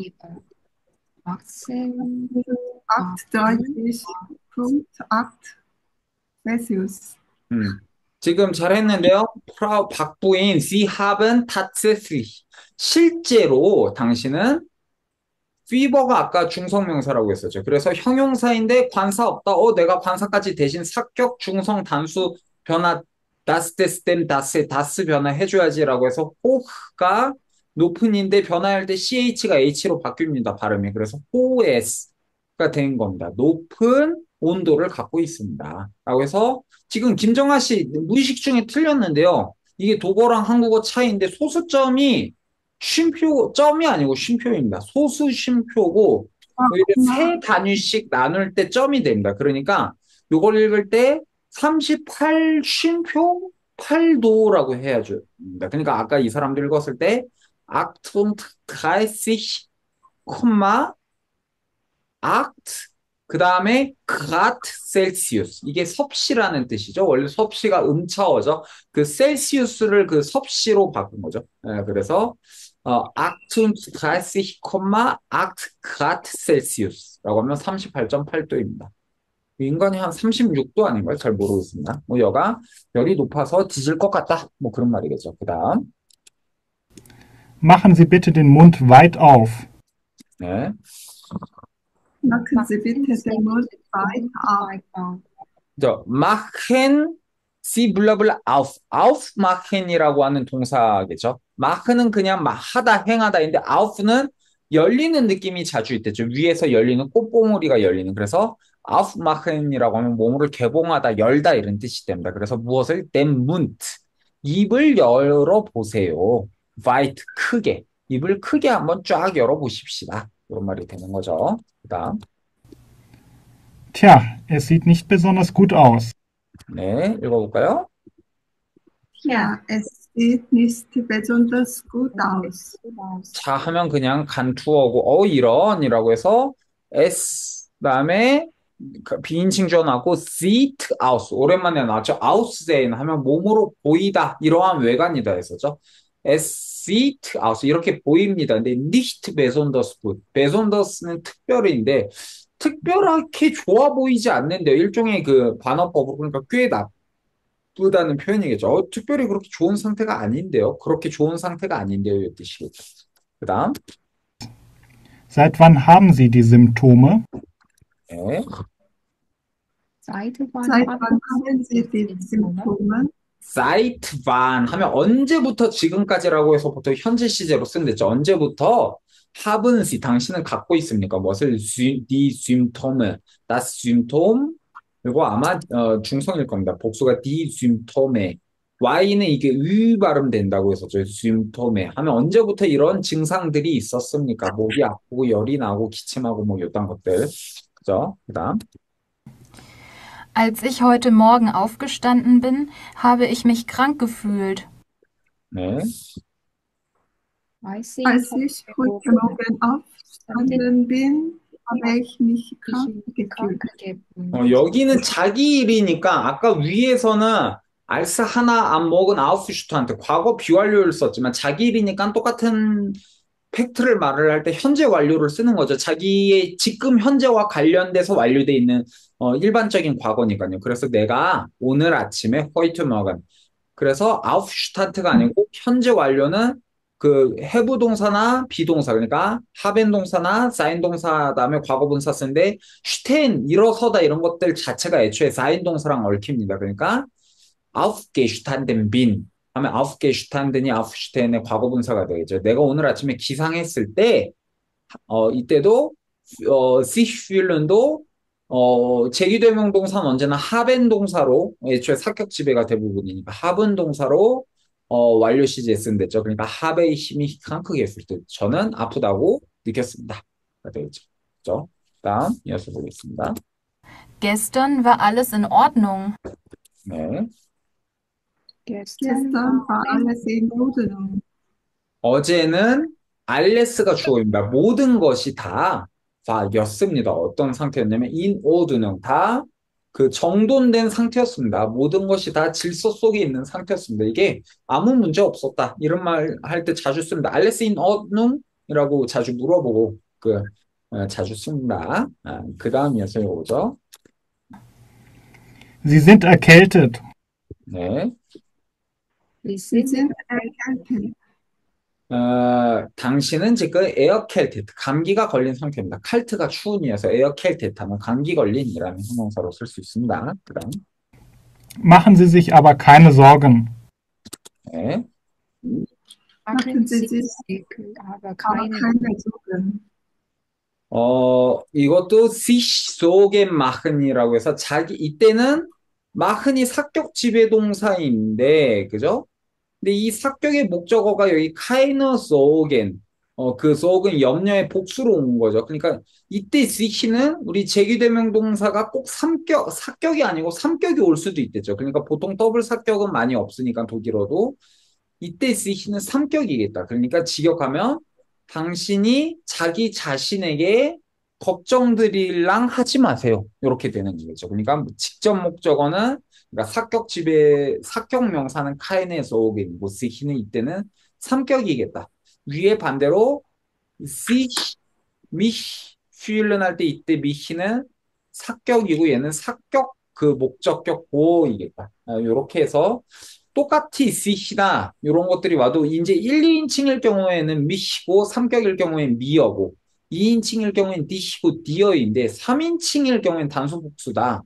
S3: 38,8 Celsius.
S1: 지금 잘했는데요. 프라우 박부인 Sie haben tatsächlich 실제로 당신은 fever가 아까 중성명사라고 했었죠. 그래서 형용사인데 관사 없다. 내가 관사까지 대신 사격 중성 단수 변화 das, des, dem, das 변화 해줘야지라고 해서 호가 높은 인데 변화할 때 ch가 h로 바뀝니다. 발음이. 그래서 호s가 된 겁니다. 높은 온도를 갖고 있습니다. 라고 해서 지금 김정아 씨 무의식 중에 틀렸는데요. 이게 독어랑 한국어 차이인데 소수점이 점이 아니고 쉼표입니다. 소수 쉼표고 세 단위씩 나눌 때 점이 됩니다. 그러니까 이걸 읽을 때 38 쉼표 8도라고 해야죠. 그러니까 아까 이 사람들 읽었을 때 38,8 그 다음에 grad 셀시우스. 이게 섭씨라는 뜻이죠. 원래 섭씨가 음차어죠. 그 셀시우스를 그 섭씨로 바꾼 거죠. 예, 그래서 38,8 grad 셀시우스라고 하면 38.8도입니다. 인간이 한 36도 아닌가요? 잘 모르겠습니다. 뭐 여가 열이 높아서 뒤질 것 같다. 뭐 그런 말이겠죠. 그 다음.
S6: Machen Sie bitte den Mund weit auf.
S1: 네.
S3: Machen Sie bitte den Mund weit auf.
S1: machen Sie 블라블라 auf machen이라고 하는 동사겠죠. mache는 그냥 하다, 행하다인데 auf는 열리는 느낌이 자주 있대죠. 위에서 열리는 꽃봉오리가 열리는. 그래서 aufmachen이라고 하면 몸을 개봉하다, 열다 이런 뜻이 됩니다. 그래서 무엇을 den Mund 입을 열어보세요. weit 크게 입을 크게 한번 쫙 열어보십시다. 이런 말이 되는 거죠. 그다음.
S6: Tja, es sieht nicht besonders gut aus.
S1: 네, 읽어볼까요?
S3: Ja, es sieht nicht besonders gut aus.
S1: 자 하면 그냥 간투어고 이런이라고 해서 s 그다음에 비인칭 주어나고 sit aus 오랜만에 나왔죠. aussehen 하면 몸으로 보이다 이러한 외관이다 했었죠. es sieht aus 이렇게 보입니다. 근데 nicht besonders gut besonders는 특별인데 특별하게 좋아 보이지 않는데 일종의 그 반어법으로 그러니까 꽤 나쁘다는 표현이겠죠. 특별히 그렇게 좋은 상태가 아닌데요. 그렇게 좋은 상태가 아닌데요. 이 뜻이겠죠. 그 다음.
S6: Seit wann haben Sie die Symptome?
S1: 네.
S3: Seit wann haben Sie die Symptome?
S1: seit wann 하면 언제부터 지금까지라고 해서 보통 현재 시제로 쓰는데죠. 언제부터 haben Sie 당신은 갖고 있습니까? 무엇을 die Symptome, das Symptom 그리고 아마 중성일 겁니다. 복수가 die Symptome. Y는 이게 의 발음 된다고 해서 저희 Symptome 하면 언제부터 이런 증상들이 있었습니까? 목이 아프고 열이 나고 기침하고 뭐 이딴 것들. 그죠? 그다음.
S5: Als ich heute Morgen aufgestanden bin, habe ich mich krank gefühlt.
S1: 네.
S3: Als ich heute Morgen aufgestanden bin, habe ich mich krank gefühlt.
S1: 여기는 자기 일이니까 아까 위에서는 알스 하나 안 먹은 아우프슈트한테 과거 비완료를 썼지만 자기 일이니까 똑같은 팩트를 말을 할 때 현재 완료를 쓰는 거죠. 자기의 지금 현재와 관련돼서 완료돼 있는 일반적인 과거니까요. 그래서 내가 오늘 아침에 heute Morgen 그래서 아우프슈탄트가 아니고 현재 완료는 그 have 동사나 비동사 그러니까 haben 동사나 sein 동사 다음에 과거분사 쓰는데 stehen 일어서다 이런 것들 자체가 애초에 sein 동사랑 얽힙니다. 그러니까 aufgestanden bin 하면 aufgestanden이 aufstehen의 과거분사가 되겠죠. 내가 오늘 아침에 기상했을 때 이때도 sich fühlen도 제기대명 동사는 언제나 haben 동사로 애초에 사격 지배가 대부분이니까 haben 동사로 완료 시제에 쓰는데죠. 그러니까 habe ich mich krank gefühlt 저는 아프다고 느꼈습니다. 되겠죠. 그렇죠? 다음 이어서 보겠습니다.
S5: Gestern war alles in Ordnung.
S1: 네.
S3: Gestern war alles in Ordnung.
S1: 어제는 알레스가 주어입니다. 모든 것이 다 였습니다. 어떤 상태였냐면 in ordnung 다 그 정돈된 상태였습니다. 모든 것이 다 질서 속에 있는 상태였습니다. 이게 아무 문제 없었다. 이런 말 할 때 자주 씁니다. 알레스 in ordnung이라고 자주 물어보고 자주 씁니다. 그 다음 이어서 오죠.
S6: Sie sind erkältet.
S1: 네.
S3: Sie sind erkältet.
S1: 당신은 지금 에어켈테트, 감기가 걸린 상태입니다. 칼트가 추운 이어서 에어켈테트 하면 감기 걸린이라는 형용사로 쓸 수 있습니다. 그다음.
S6: Machen Sie sich aber keine Sorgen.
S1: 네.
S3: Machen Sie sich aber keine Sorgen.
S1: 이것도 sich Sorgen machen이라고 해서 이때는 machen이 사격 지배 동사인데, 그죠? 근데 이 사격의 목적어가 여기 keine Sorgen, 그 Sorgen 염려의 복수로 온 거죠. 그러니까 이때 sich는 우리 제기대명 동사가 꼭 사격이 아니고 삼격이 올 수도 있겠죠. 그러니까 보통 더블 사격은 많이 없으니까 독일어도 이때 sich는 삼격이겠다. 그러니까 직역하면 당신이 자기 자신에게 걱정들이랑 하지 마세요. 이렇게 되는 거죠. 그러니까 직접 목적어는 그러니까 사격 명사는 카인에서 오게 뭐 쓰기는 이때는 삼격이겠다. 위에 반대로 시 mich fühlen 할 때 이때 mich는 사격이고 얘는 사격 그 목적격 보이겠다. 이렇게 해서 똑같이 sich나 이런 것들이 와도 이제 1, 2인칭일 경우에는 mich고 삼격일 경우에는 미어고 2인칭일 경우에는 dich고 dier인데 3인칭일 경우에는 단수 복수다.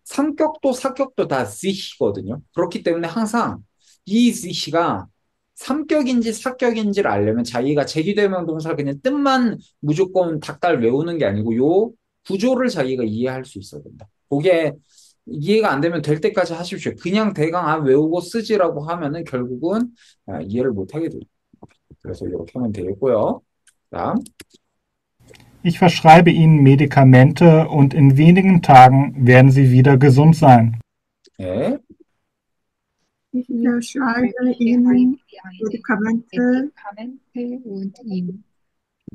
S1: 삼격도 사격도 다 sich거든요. 그렇기 때문에 항상 이 sich가 삼격인지 사격인지를 알려면 자기가 제기대명 동사를 그냥 뜻만 무조건 닥달 외우는 게 아니고 요 구조를 자기가 이해할 수 있어야 된다. 그게 이해가 안 되면 될 때까지 하십시오. 그냥 대강 외우고 쓰지라고 하면은 결국은 이해를 못 하게 돼요. 그래서 이렇게 하면 되겠고요. 다음.
S6: Ich verschreibe Ihnen Medikamente und in wenigen Tagen werden Sie wieder gesund sein.
S1: 네.
S3: Ich verschreibe Ihnen Medikamente.
S4: Medikamente und in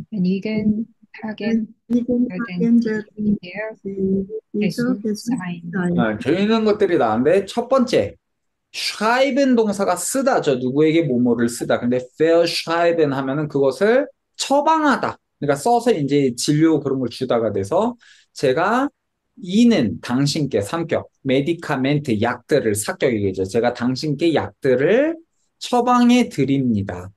S4: wenigen Tagen
S3: Wenigen
S4: werden
S3: Tagen werden
S4: wir
S3: Sie wieder
S4: gesund
S3: gesund
S4: sein.
S3: sein.
S1: 들리는 것들이 나은데 첫 번째 schreiben 동사가 쓰다죠. 누구에게 뭐뭐를 쓰다. 근데 verschreiben 하면은 그것을 처방하다. 그러니까 써서 이제 진료 그런 걸 주다가 돼서 제가 이는 당신께 삼격, 메디카멘트 약들을 사격이겠죠. 제가 당신께 약들을 처방해 드립니다.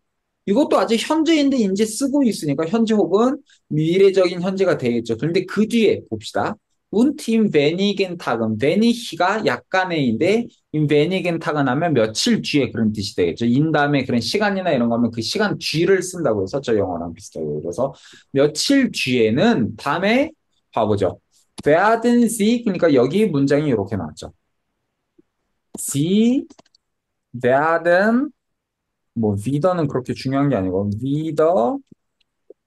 S1: 이것도 아직 현재인데 이제 쓰고 있으니까 현재 혹은 미래적인 현재가 되겠죠. 그런데 그 뒤에 봅시다. 운팀 베니겐타금, 베니히가 약간의인데 베니겐타가 나면 며칠 뒤에 그런 뜻이 되겠죠. 인 다음에 그런 시간이나 이런 거면 그 시간 뒤를 쓴다고 했었죠. 영어랑 비슷하게. 그래서 며칠 뒤에는 다음에 봐보죠. werden Sie 그러니까 여기 문장이 이렇게 나왔죠. Sie werden 뭐 wieder는 그렇게 중요한 게 아니고 wieder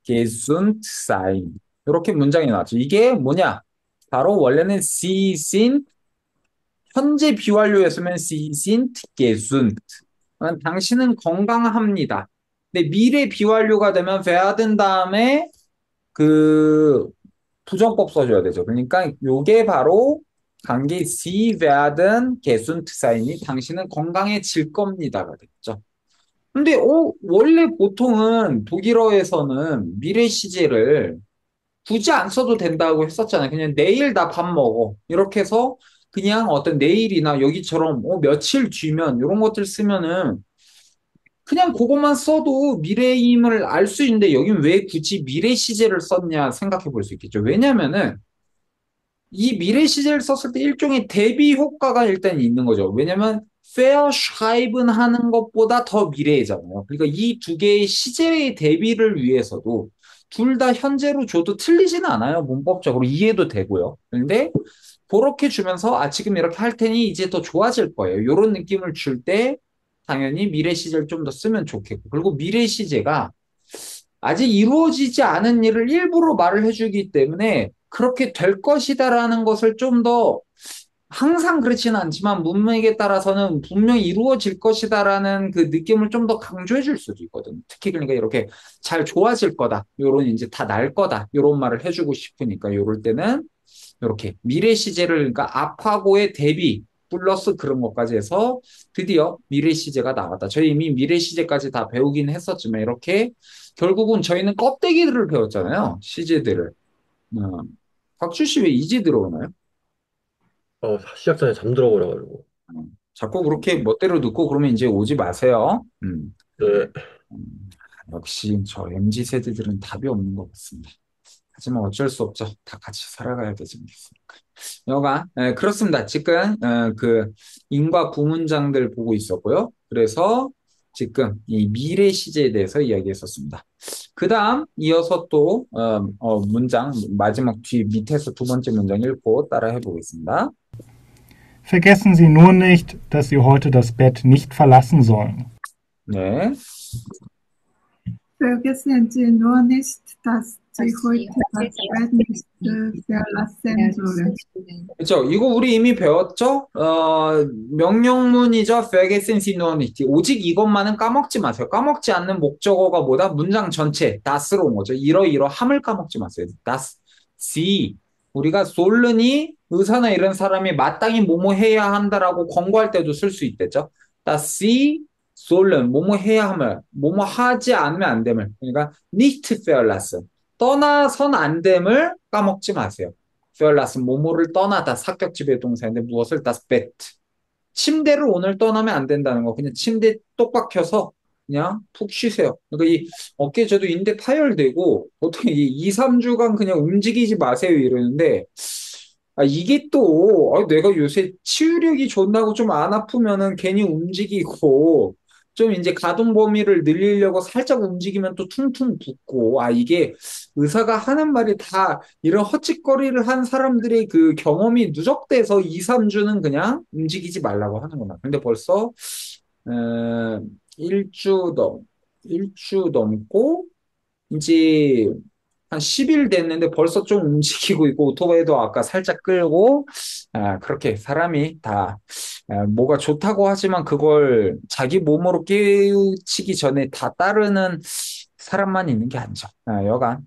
S1: gesund sein 이렇게 문장이 나왔죠. 이게 뭐냐? 바로 원래는 Sie sind 현재 비완료였으면 Sie sind gesund. 당신은 건강합니다. 근데 미래 비완료가 되면 werden 다음에 그 부정법 써줘야 되죠. 그러니까 요게 바로 관계 Sie werden gesund sein이 당신은 건강해질 겁니다가 됐죠. 근데 원래 보통은 독일어에서는 미래 시제를 굳이 안 써도 된다고 했었잖아요. 그냥 내일 나 밥 먹어. 이렇게 해서 그냥 어떤 내일이나 여기처럼 며칠 뒤면 이런 것들 쓰면은 그냥 그것만 써도 미래임을 알 수 있는데 여긴 왜 굳이 미래 시제를 썼냐 생각해 볼 수 있겠죠. 왜냐면은 이 미래 시제를 썼을 때 일종의 대비 효과가 일단 있는 거죠. 왜냐면 verschreiben 하는 것보다 더 미래잖아요. 그러니까 이 두 개의 시제의 대비를 위해서도 둘 다 현재로 줘도 틀리지는 않아요. 문법적으로 이해도 되고요. 그런데 그렇게 주면서 지금 이렇게 할 테니 이제 더 좋아질 거예요. 이런 느낌을 줄 때 당연히 미래 시제를 좀 더 쓰면 좋겠고 그리고 미래 시제가 아직 이루어지지 않은 일을 일부러 말을 해주기 때문에 그렇게 될 것이다라는 것을 좀 더 항상 그렇지는 않지만 문맥에 따라서는 분명히 이루어질 것이다라는 그 느낌을 좀 더 강조해 줄 수도 있거든요. 특히 그러니까 이렇게 잘 좋아질 거다. 요런 이제 다 날 거다. 요런 말을 해주고 싶으니까 요럴 때는 이렇게 미래 시제를 그러니까 앞하고의 대비 플러스 그런 것까지 해서 드디어 미래 시제가 나왔다. 저희 이미 미래 시제까지 다 배우긴 했었지만 이렇게 결국은 저희는 껍데기들을 배웠잖아요. 시제들을. 박주 씨 왜 이제 들어오나요?
S7: 시작 전에 잠들어 버려가지고.
S1: 자꾸 그렇게 멋대로 듣고 그러면 이제 오지 마세요.
S7: 네.
S1: 역시 저 MZ 세대들은 답이 없는 것 같습니다. 하지만 어쩔 수 없죠. 다 같이 살아가야 되지 않겠습니까? 여가 그렇습니다. 지금 그 인과 구문장들 보고 있었고요. 그래서 지금 이 미래 시제에 대해서 이야기했었습니다. 그 다음 이어서 또 문장 마지막 뒤 밑에서 두 번째 문장 읽고 따라해 보겠습니다.
S6: Vergessen Sie nur nicht, dass Sie heute das Bett nicht verlassen sollen.
S1: 네.
S3: Vergessen Sie nur nicht, dass Sie heute das Bett nicht verlassen sollen.
S1: 그렇죠. 이거 우리 이미 배웠죠? 명령문이죠. vergessen Sie nur nicht. 오직 이것만은 까먹지 마세요. 까먹지 않는 목적어가 뭐다? 문장 전체, das로 온 거죠. 이러이러함을 까먹지 마세요. das Sie. 우리가 솔른이 의사나 이런 사람이 마땅히 뭐뭐 해야 한다라고 권고할 때도 쓸 수 있댔죠. dass sie sollen 뭐뭐 해야 함을 뭐뭐 하지 않으면 안 됨을 그러니까 nicht verlassen 떠나선 안 됨을 까먹지 마세요. verlassen 뭐뭐를 떠나다 사격지배 동사인데 무엇을 das Bett 침대를 오늘 떠나면 안 된다는 거. 그냥 침대 똑 박혀서 그냥 푹 쉬세요. 그러니까 이 어깨 저도 인대 파열되고 보통 이 2, 3주간 그냥 움직이지 마세요 이러는데 이게 또 내가 요새 치유력이 좋나고 좀 안 아프면은 괜히 움직이고 좀 이제 가동 범위를 늘리려고 살짝 움직이면 또 퉁퉁 붓고 이게 의사가 하는 말이 다 이런 헛짓거리를 한 사람들의 그 경험이 누적돼서 2, 3주는 그냥 움직이지 말라고 하는구나. 근데 벌써 어, 일주 넘 일주 넘고 이제 한 10일 됐는데 벌써 좀 움직이고 있고 오토바이도 아까 살짝 끌고 그렇게 사람이 다 뭐가 좋다고 하지만 그걸 자기 몸으로 깨우치기 전에 다 따르는 사람만 있는 게 아니죠. 여간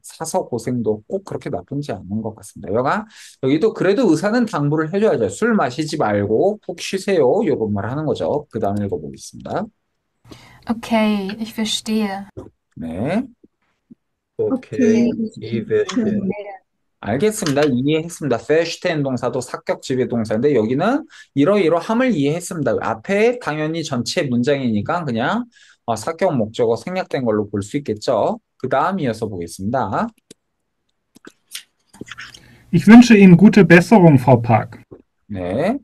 S1: 사서 고생도 꼭 그렇게 나쁜지 않은 것 같습니다. 여간 여기도 그래도 의사는 당부를 해줘야죠. 술 마시지 말고 푹 쉬세요. 이런 말 하는 거죠. 그 다음 읽어보겠습니다.
S5: Okay, ich verstehe.
S1: 네.
S7: 오케이.
S3: Okay.
S7: 이베슈.
S1: 알겠습니다. 이해했습니다. verstehen 동사도 사격 지배 동사인데 여기는 이러이러함을 이해했습니다. 앞에 당연히 전체 문장이니까 그냥 사격 목적어 생략된 걸로 볼 수 있겠죠. 그 다음 이어서 보겠습니다.
S6: Ich wünsche Ihnen gute Besserung, Frau Park.
S1: 네.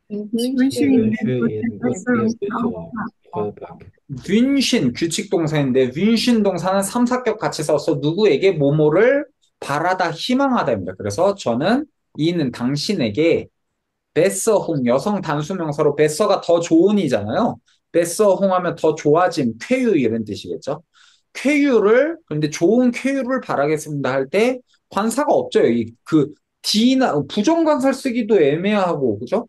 S4: Ich
S3: Ich
S4: wünsche
S3: wünsche Ihnen
S7: 이베슈
S3: gute
S7: 인
S3: Besserung, Frau
S7: 굿
S3: Park.
S7: 파우파크.
S1: 윈신 규칙 동사인데 윈신 동사는 삼사격 같이 써서 누구에게 뭐뭐를 바라다 희망하다입니다. 그래서 저는 이는 당신에게 베서홍 여성 단수명사로 베서가 더 좋은이잖아요. 베서홍 하면 더 좋아짐, 쾌유 이런 뜻이겠죠. 쾌유를 근데 좋은 쾌유를 바라겠습니다 할 때 관사가 없죠. 여기 그 D나 부정관사를 쓰기도 애매하고 그죠?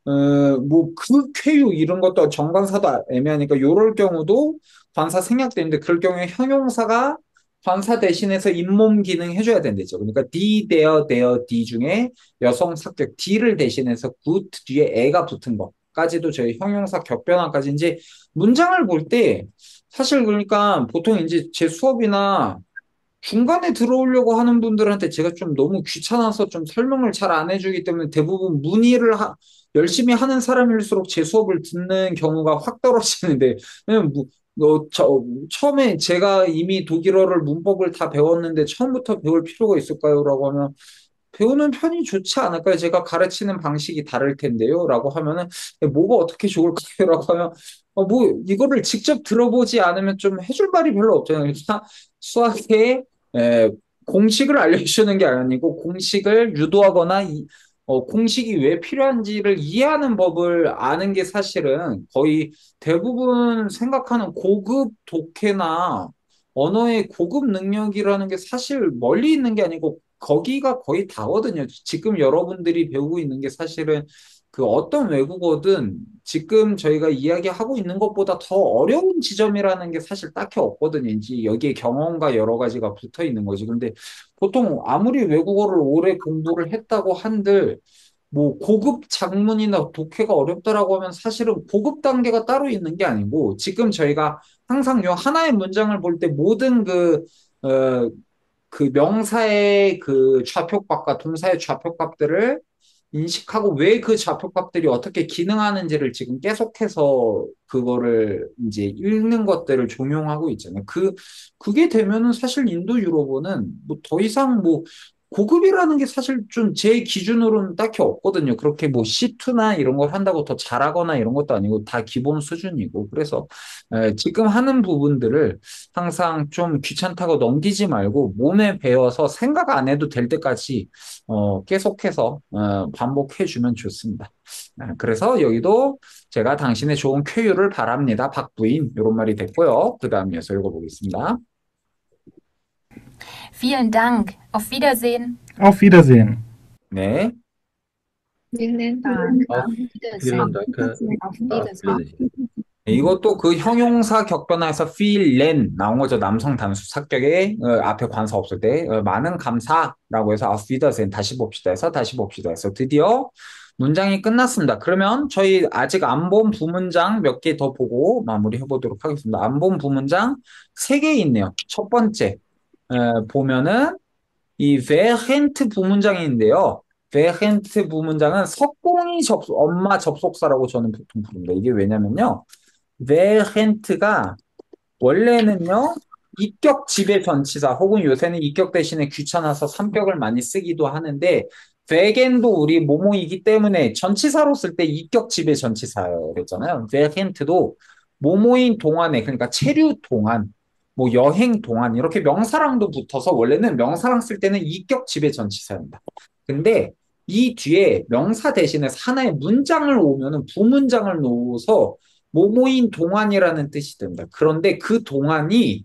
S1: 뭐, 그 쾌유 이런 것도 정관사도 애매하니까 요럴 경우도 관사 생략되는데 그럴 경우에 형용사가 관사 대신해서 잇몸 기능 해줘야 된대죠. 그러니까 D, there, D 중에 여성 사격 D를 대신해서 good 뒤에 애가 붙은 것까지도 저희 형용사 격변화까지 이제 문장을 볼 때 사실 그러니까 보통 이제 제 수업이나 중간에 들어오려고 하는 분들한테 제가 좀 너무 귀찮아서 좀 설명을 잘 안 해주기 때문에 대부분 문의를 열심히 하는 사람일수록 제 수업을 듣는 경우가 확 떨어지는데, 왜냐면 처음에 제가 이미 독일어를 문법을 다 배웠는데 처음부터 배울 필요가 있을까요? 라고 하면 배우는 편이 좋지 않을까요? 제가 가르치는 방식이 다를 텐데요. 라고 하면은 뭐가 어떻게 좋을까요? 라고 하면 뭐 이거를 직접 들어보지 않으면 좀 해줄 말이 별로 없잖아요. 그러니까 수학에 에, 공식을 알려주는 게 아니고 공식을 유도하거나 공식이 왜 필요한지를 이해하는 법을 아는 게 사실은 거의 대부분 생각하는 고급 독해나 언어의 고급 능력이라는 게 사실 멀리 있는 게 아니고 거기가 거의 다거든요. 지금 여러분들이 배우고 있는 게 사실은 그 어떤 외국어든 지금 저희가 이야기하고 있는 것보다 더 어려운 지점이라는 게 사실 딱히 없거든요. 이제 여기에 경험과 여러 가지가 붙어 있는 거지. 근데 보통 아무리 외국어를 오래 공부를 했다고 한들 뭐 고급 작문이나 독해가 어렵다라고 하면 사실은 고급 단계가 따로 있는 게 아니고 지금 저희가 항상 요 하나의 문장을 볼 때 모든 그 명사의 그 좌표값과 동사의 좌표값들을 인식하고 왜 그 좌표값들이 어떻게 기능하는지를 지금 계속해서 그거를 이제 읽는 것들을 종용하고 있잖아요. 그게 되면은 사실 인도 유로어는 뭐 더 이상 뭐 고급이라는 게 사실 좀 제 기준으로는 딱히 없거든요. 그렇게 뭐 C2나 이런 걸 한다고 더 잘하거나 이런 것도 아니고 다 기본 수준이고. 그래서 지금 하는 부분들을 항상 좀 귀찮다고 넘기지 말고 몸에 배워서 생각 안 해도 될 때까지 계속해서 반복해 주면 좋습니다. 그래서 여기도 제가 당신의 좋은 쾌유를 바랍니다. 박부인 이런 말이 됐고요. 그 다음 이어서 읽어보겠습니다.
S5: Vielen Dank. Auf Wiedersehen.
S6: Auf Wiedersehen.
S1: 네,
S4: Vielen Dank.
S7: Auf
S4: Auf Wiedersehen.
S7: Vielen Dank.
S4: Auf Wiedersehen.
S7: Wiedersehen.
S1: 이것도 그 형용사 격변화에서 vielen 나온 거죠. 남성 단수 사격에 앞에 관사 없을 때 많은 감사라고 해서 auf Wiedersehen 다시 봅시다 해서 다시 봅시다 해서 드디어 문장이 끝났습니다. 그러면 저희 아직 안 본 부문장 몇 개 더 보고 마무리해 보도록 하겠습니다. 안 본 부문장 세 개 있네요. 첫 번째 보면은 이 während 부문장인데요. während 부문장은 석공이 엄마 접속사라고 저는 보통 부릅니다. 이게 왜냐면요. während가 원래는요. 이격 지배 전치사 혹은 요새는 이격 대신에 귀찮아서 삼격을 많이 쓰기도 하는데 während도 우리 뭐뭐이기 때문에 전치사로 쓸 때 이격 지배 전치사였잖아요. während도 뭐뭐인 동안에 그러니까 체류 동안 뭐 여행 동안 이렇게 명사랑도 붙어서 원래는 명사랑 쓸 때는 이격 지배 전치사입니다. 근데 이 뒤에 명사 대신에 하나의 문장을 오면은 부문장을 놓아서 모모인 동안이라는 뜻이 됩니다. 그런데 그 동안이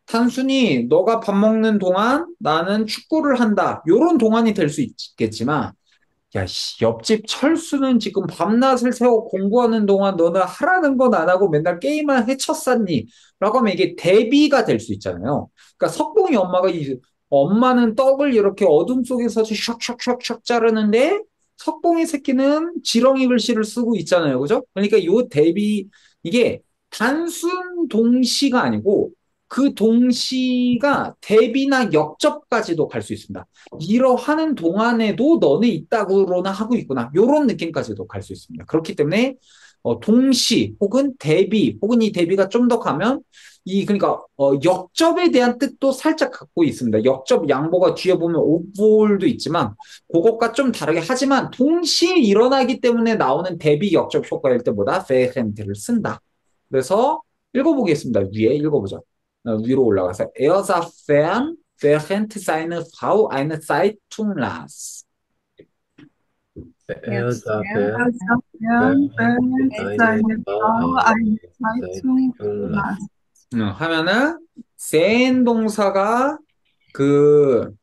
S1: 단순히 너가 밥 먹는 동안 나는 축구를 한다. 요런 동안이 될 수 있겠지만 야, 옆집 철수는 지금 밤낮을 새워 공부하는 동안 너는 하라는 건 안 하고 맨날 게임만 해쳤었니? 라고 하면 이게 대비가 될 수 있잖아요. 그러니까 석봉이 엄마는 떡을 이렇게 어둠 속에서 샥샥샥샥 자르는데 석봉이 새끼는 지렁이 글씨를 쓰고 있잖아요. 그죠? 그러니까 요 대비, 이게 단순 동시가 아니고 그 동시가 대비나 역접까지도 갈 수 있습니다. 이러하는 동안에도 너네 이따구로나 하고 있구나. 요런 느낌까지도 갈 수 있습니다. 그렇기 때문에 동시 혹은 대비 혹은 이 대비가 좀 더 가면 그러니까 역접에 대한 뜻도 살짝 갖고 있습니다. 역접 양보가 뒤에 보면 오볼도 있지만 그것과 좀 다르게 하지만 동시에 일어나기 때문에 나오는 대비 역접 효과일 때보다 während를 쓴다. 그래서 읽어보겠습니다. 위에 읽어보죠. 위로 올라가서 Er sah fern, während seine Frau eine Zeitung las.
S7: Er sah
S3: Er
S7: fern,
S3: sah fern, während seine Frau eine
S7: Zeitung
S3: Zeitung
S7: las.
S3: las.
S1: 하면은 sehen 동사가 그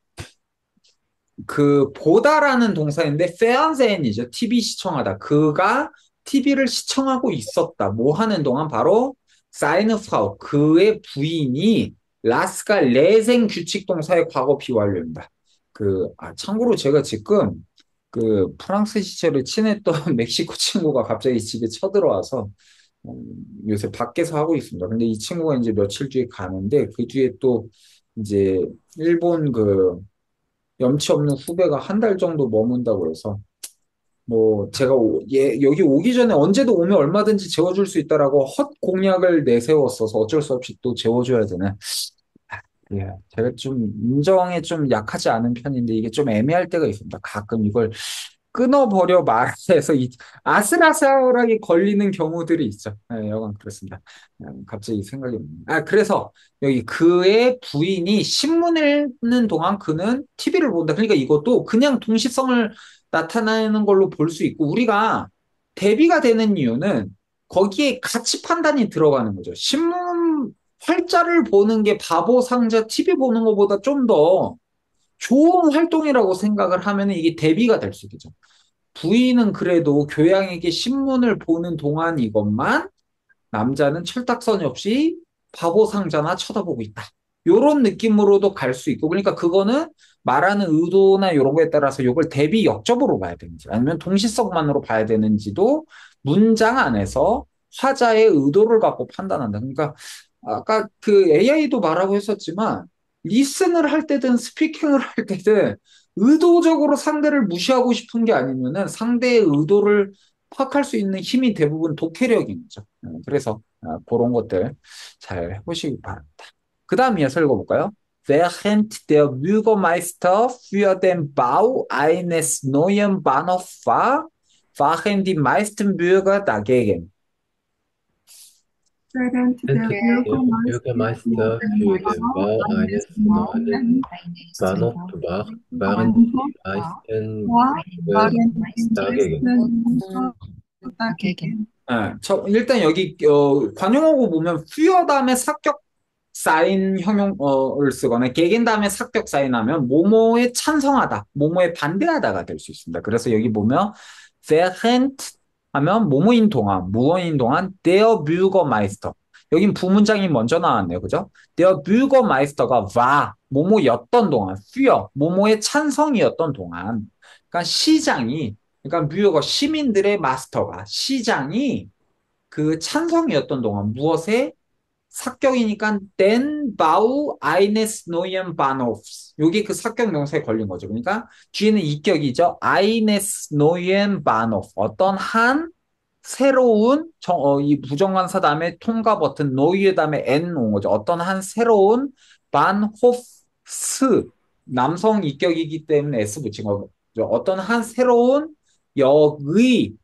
S1: 보다라는 동사인데 fernsehen이죠. TV 시청하다. 그가 TV를 시청하고 있었다. 뭐 하는 동안 바로 seine Frau 그의 부인이 라스가 레생 규칙 동사의 과거 비완료입니다. 참고로 제가 지금 프랑스 시절에 친했던 멕시코 친구가 갑자기 집에 쳐들어와서 요새 밖에서 하고 있습니다. 근데 이 친구가 이제 며칠 뒤에 가는데 그 뒤에 또 이제 일본 염치 없는 후배가 한 달 정도 머문다고 해서 뭐 제가 여기 오기 전에 언제도 오면 얼마든지 재워줄 수 있다라고 헛 공약을 내세웠어서 어쩔 수 없이 또 재워줘야 되는. 예, 제가 좀 인정에 좀 약하지 않은 편인데 이게 좀 애매할 때가 있습니다. 가끔 이걸 끊어버려 말해서 아슬아슬하게 걸리는 경우들이 있죠. 예, 여간 그렇습니다. 갑자기 생각이 그래서 여기 그의 부인이 신문 읽는 동안 그는 TV를 본다. 그러니까 이것도 그냥 동시성을 나타내는 걸로 볼 수 있고 우리가 대비가 되는 이유는 거기에 가치 판단이 들어가는 거죠. 신문 활자를 보는 게 바보 상자 TV 보는 것보다 좀 더 좋은 활동이라고 생각을 하면 이게 대비가 될 수 있겠죠. 부인은 그래도 교양에게 신문을 보는 동안 이것만 남자는 철딱서니 없이 바보 상자나 쳐다보고 있다. 요런 느낌으로도 갈 수 있고 그러니까 그거는 말하는 의도나 이런 거에 따라서 이걸 대비 역접으로 봐야 되는지 아니면 동시성만으로 봐야 되는지도 문장 안에서 화자의 의도를 갖고 판단한다. 그러니까 아까 AI도 말하고 했었지만 리슨을 할 때든 스피킹을 할 때든 의도적으로 상대를 무시하고 싶은 게 아니면은 상대의 의도를 파악할 수 있는 힘이 대부분 독해력인 거죠. 그래서 그런 것들 잘 해보시기 바랍니다. 그 다음 이어서 읽어볼까요? Während der Bürgermeister für den Bau eines neuen Bahnhofs war, waren die meisten Bürger dagegen.
S3: Während der
S7: Bürgermeister für den Bau eines neuen Bahnhofs war, waren die meisten Bürger dagegen.
S3: dagegen.
S1: 일단 여기 관용어고 보면 für 다음에 사격 사인 형용어를 쓰거나 gegen 다음에 사격 사인하면 뭐뭐에 찬성하다, 뭐뭐에 반대하다가 될 수 있습니다. 그래서 여기 보면 während 하면 뭐뭐인 동안, 무어인 동안 der Bürgermeister. 여긴 부문장이 먼저 나왔네요. 그죠? der Bürgermeister가 war, 뭐뭐였던 동안, für, 뭐뭐의 찬성이었던 동안. 그러니까 시장이, 그러니까 뮤어가 시민들의 마스터가, 시장이 그 찬성이었던 동안 무엇에 삭격이니까 den Bau eines neuen Bahnhofs. 요게 그 삭격 명사에 걸린 거죠. 그러니까 뒤에는 이격이죠. eines neuen Bahnhof. 어떤 한 새로운 이 부정관사 다음에 통과 버튼 neue 다음에 n 온 거죠. 어떤 한 새로운 Bahnhofs 남성 이격이기 때문에 s 붙인 거죠. 어떤 한 새로운 역의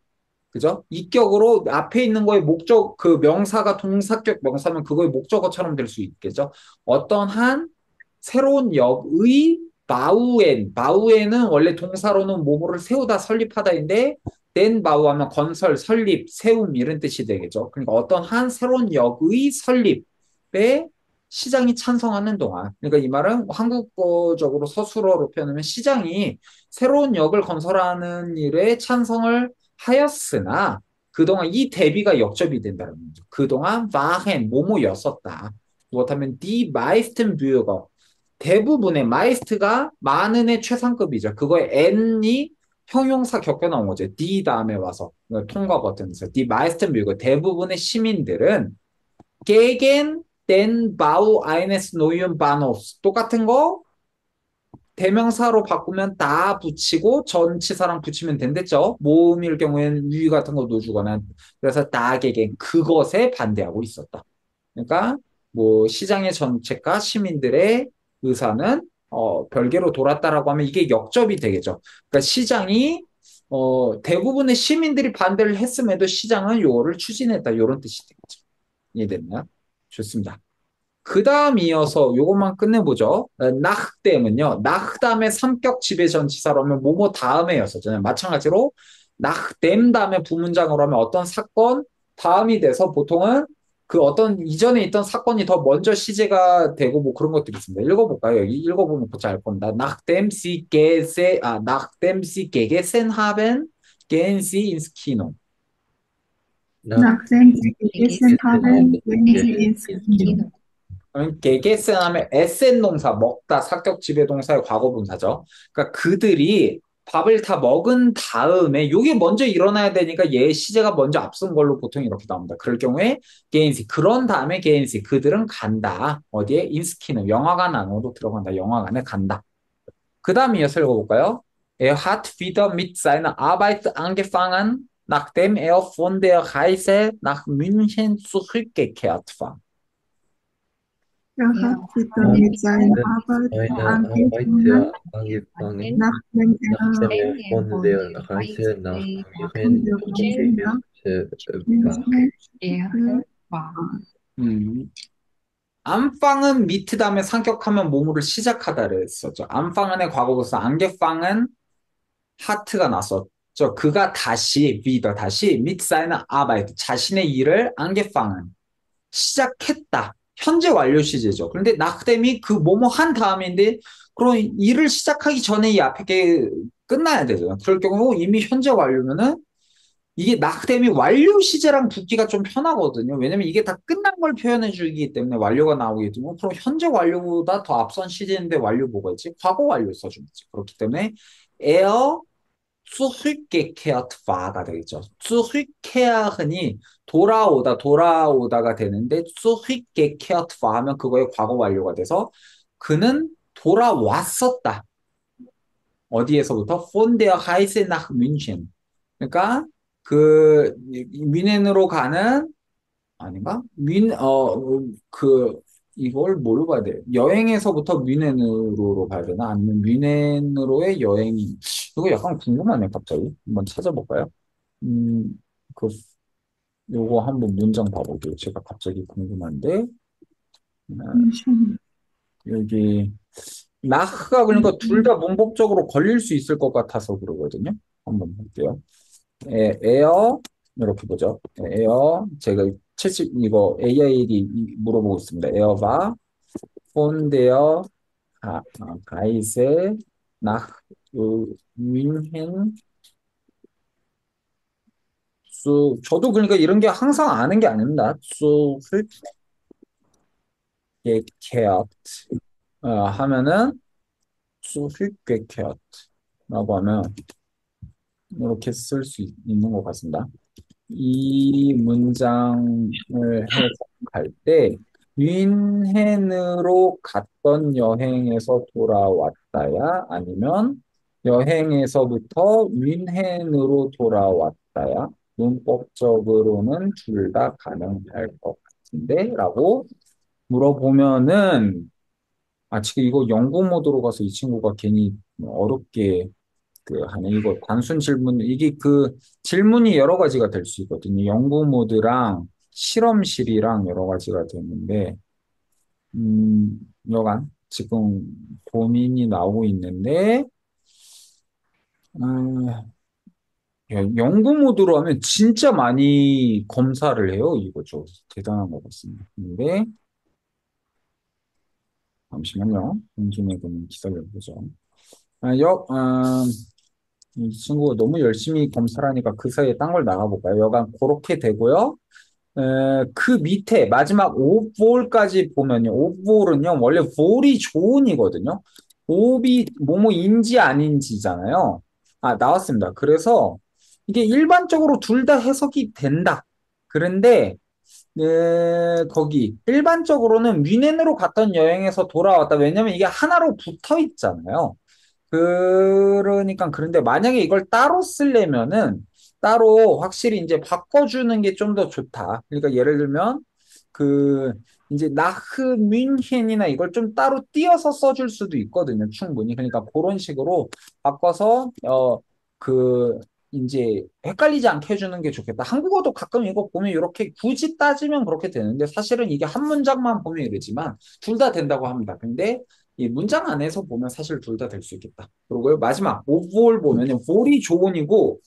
S1: 그죠? 이격으로 앞에 있는 거의 목적, 그 명사가 동사격 명사면 그거의 목적어처럼 될 수 있겠죠? 어떤 한 새로운 역의 바우엔은 원래 동사로는 뭐뭐를 세우다, 설립하다인데, 된 바우 하면 건설, 설립, 세움 이런 뜻이 되겠죠. 그러니까 어떤 한 새로운 역의 설립에 시장이 찬성하는 동안. 그러니까 이 말은 한국어적으로 서술어로 표현하면 시장이 새로운 역을 건설하는 일에 찬성을 하였으나 그동안 이 대비가 역접이 된다는 거죠. 그동안 waren 뭐뭐였었다. 그렇다면 die meisten Bürger 대부분의 마이스트가 많은의 최상급이죠. 그거에 n이 형용사 격겨 나온 거죠. die 다음에 와서 통과 버튼에서 die meisten Bürger 대부분의 시민들은 gegen den Bau eines neuen Bahnhofs 똑같은 거 대명사로 바꾸면 다 붙이고 전치사랑 붙이면 된댔죠. 모음일 경우에는 위 같은 거 넣어주거나 그래서 다에게 그것에 반대하고 있었다. 그러니까 뭐 시장의 정책과 시민들의 의사는 별개로 돌았다라고 하면 이게 역접이 되겠죠. 그러니까 시장이 대부분의 시민들이 반대를 했음에도 시장은 요거를 추진했다. 이런 뜻이 되겠죠. 이해됐나요? 좋습니다. 그 다음 이어서 요것만 끝내보죠. 나흐댐은요. 나흐 다음에 삼격 지배 전치사로 하면 뭐뭐 다음에였었잖아요. 마찬가지로 나흐댐 다음에 부문장으로 하면 어떤 사건 다음이 돼서 보통은 그 어떤 이전에 있던 사건이 더 먼저 시제가 되고 뭐 그런 것들이 있습니다. 읽어볼까요? 여기 읽어보면 곧잘 알 겁니다. nachdem sie gegessen haben, gehen sie ins Kino.
S7: Nach
S3: Nachdem Sie gegessen haben, gehen Sie
S7: gehen
S3: ins
S7: ins
S3: Kino.
S7: Kino.
S1: 그러면 게게센 하면 에센 동사, 먹다, 사격 지배 동사의 과거 분사죠. 그러니까 그들이 밥을 다 먹은 다음에 이게 먼저 일어나야 되니까 얘 시제가 먼저 앞선 걸로 보통 이렇게 나옵니다. 그럴 경우에 게인시 그런 다음에 게인시 그들은 간다. 어디에? 인스키는 영화관 안으로 들어간다. 영화관에 간다. 그 다음 이어서 읽어볼까요? Er hat wieder mit seiner Arbeit angefangen, nachdem er von der Reise nach München zurückgekehrt war.
S3: Er hat wieder mit seiner Arbeit
S7: Eine
S3: angefangen,
S7: angefangen,
S3: nachdem
S7: nachdem
S3: er
S7: er von der Reise nach
S3: von
S7: München
S3: der Reise nach
S7: zurückgekehrt war.
S1: 음. 안방은 미트 다음에 상격하면 뭐뭐를 시작하다를 했었죠. 안방은의 과거분사, 안개방은 하트가 났었죠. 그가 다시, wieder 다시, mit seiner Arbeit, 자신의 일을 안개방은 시작했다. 현재 완료 시제죠. 그런데 nachdem이 그 뭐뭐 한 다음인데, 그럼 일을 시작하기 전에 이 앞에 게 끝나야 되잖아. 그럴 경우 이미 현재 완료면은 이게 낙뎀이 완료 시제랑 붙기가 좀 편하거든요. 왜냐면 이게 다 끝난 걸 표현해 주기 때문에 완료가 나오기 때문에 그럼 현재 완료보다 더 앞선 시제인데 완료 뭐가 있지? 과거 완료 써주면 되지. 그렇기 때문에 er zurückgekehrt war가 되겠죠. zurückkehr이 돌아오다가 되는데 zurückgekehrt war 하면 그거의 과거 완료가 돼서 그는 돌아왔었다. 어디에서부터? von der Reise nach München. 그러니까 그 뮌헨으로 가는 아닌가? 이걸 뭘로 봐야 돼? 여행에서부터 뮌헨으로 가야 되나? 아니면 뮌헨으로의 여행이 이거 약간 궁금하네 갑자기. 한번 찾아볼까요? 음, 그 요거 한번 문장 봐볼게요. 제가 갑자기 궁금한데 여기 나흐가 그러니까 둘 다 문법적으로 걸릴 수 있을 것 같아서 그러거든요. 한번 볼게요. 에어 이렇게 보죠. 에어 제가 70 이거 AID 물어보고 있습니다. 에어가 폰데어 가이세 nach München 저도 그러니까 이런 게 항상 아는 게 아닙니다. zurückgekehrt 하면은 zurückgekehrt 라고 하면 이렇게 쓸 수 있는 것 같습니다. 이 문장을 해석할 때 뮌헨으로 갔던 여행에서 돌아왔다야 아니면 여행에서부터 뮌헨으로 돌아왔다야 문법적으로는 둘 다 가능할 것 같은데 라고 물어보면은 지금 이거 영구 모드로 가서 이 친구가 괜히 어렵게 하네. 이거 단순 질문, 이게 질문이 여러 가지가 될 수 있거든요. 연구 모드랑 실험실이랑 여러 가지가 되는데, 여간 지금 고민이 나오고 있는데, 연구 모드로 하면 진짜 많이 검사를 해요. 이거죠. 대단한 것 같습니다. 근데, 잠시만요. 공중에 좀 기다려보죠. 아, 역, 아, 이 친구가 너무 열심히 검사를 하니까 그 사이에 딴 걸 나가볼까요? 여간 그렇게 되고요. 그 밑에 마지막 5볼까지 보면요. 5볼은요. 원래 볼이 조은이거든요. 옵이 뭐뭐인지 아닌지잖아요. 나왔습니다. 그래서 이게 일반적으로 둘 다 해석이 된다. 그런데 거기 일반적으로는 뮌헨으로 갔던 여행에서 돌아왔다. 왜냐면 이게 하나로 붙어 있잖아요. 그러니까 그런데 만약에 이걸 따로 쓰려면은 따로 확실히 이제 바꿔주는 게 좀 더 좋다. 그러니까 예를 들면 그 이제 나흐 뮌헨이나 이걸 좀 따로 띄어서 써줄 수도 있거든요. 충분히. 그러니까 그런 식으로 바꿔서 그 이제 헷갈리지 않게 해주는 게 좋겠다. 한국어도 가끔 이거 보면 이렇게 굳이 따지면 그렇게 되는데 사실은 이게 한 문장만 보면 이러지만 둘 다 된다고 합니다. 근데 이 문장 안에서 보면 사실 둘 다 될 수 있겠다. 그리고 마지막 오볼 보면은 볼이 조언이고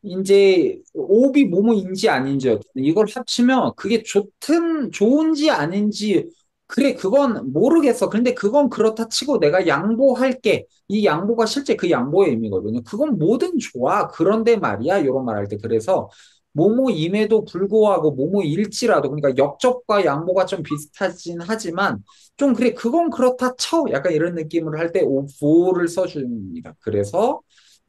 S1: 이제 옵이 뭐뭐인지 아닌지 이걸 합치면 그게 좋은지 아닌지 그래 그건 모르겠어. 근데 그건 그렇다 치고 내가 양보할게. 이 양보가 실제 그 양보의 의미거든요. 그건 뭐든 좋아. 그런데 말이야. 이런 말 할 때 그래서 뭐뭐임에도 불구하고 뭐뭐일지라도 그러니까 역접과 양보가 좀 비슷하진 하지만 좀 그래 그건 그렇다 쳐. 약간 이런 느낌으로 할 때 오보를 써줍니다. 그래서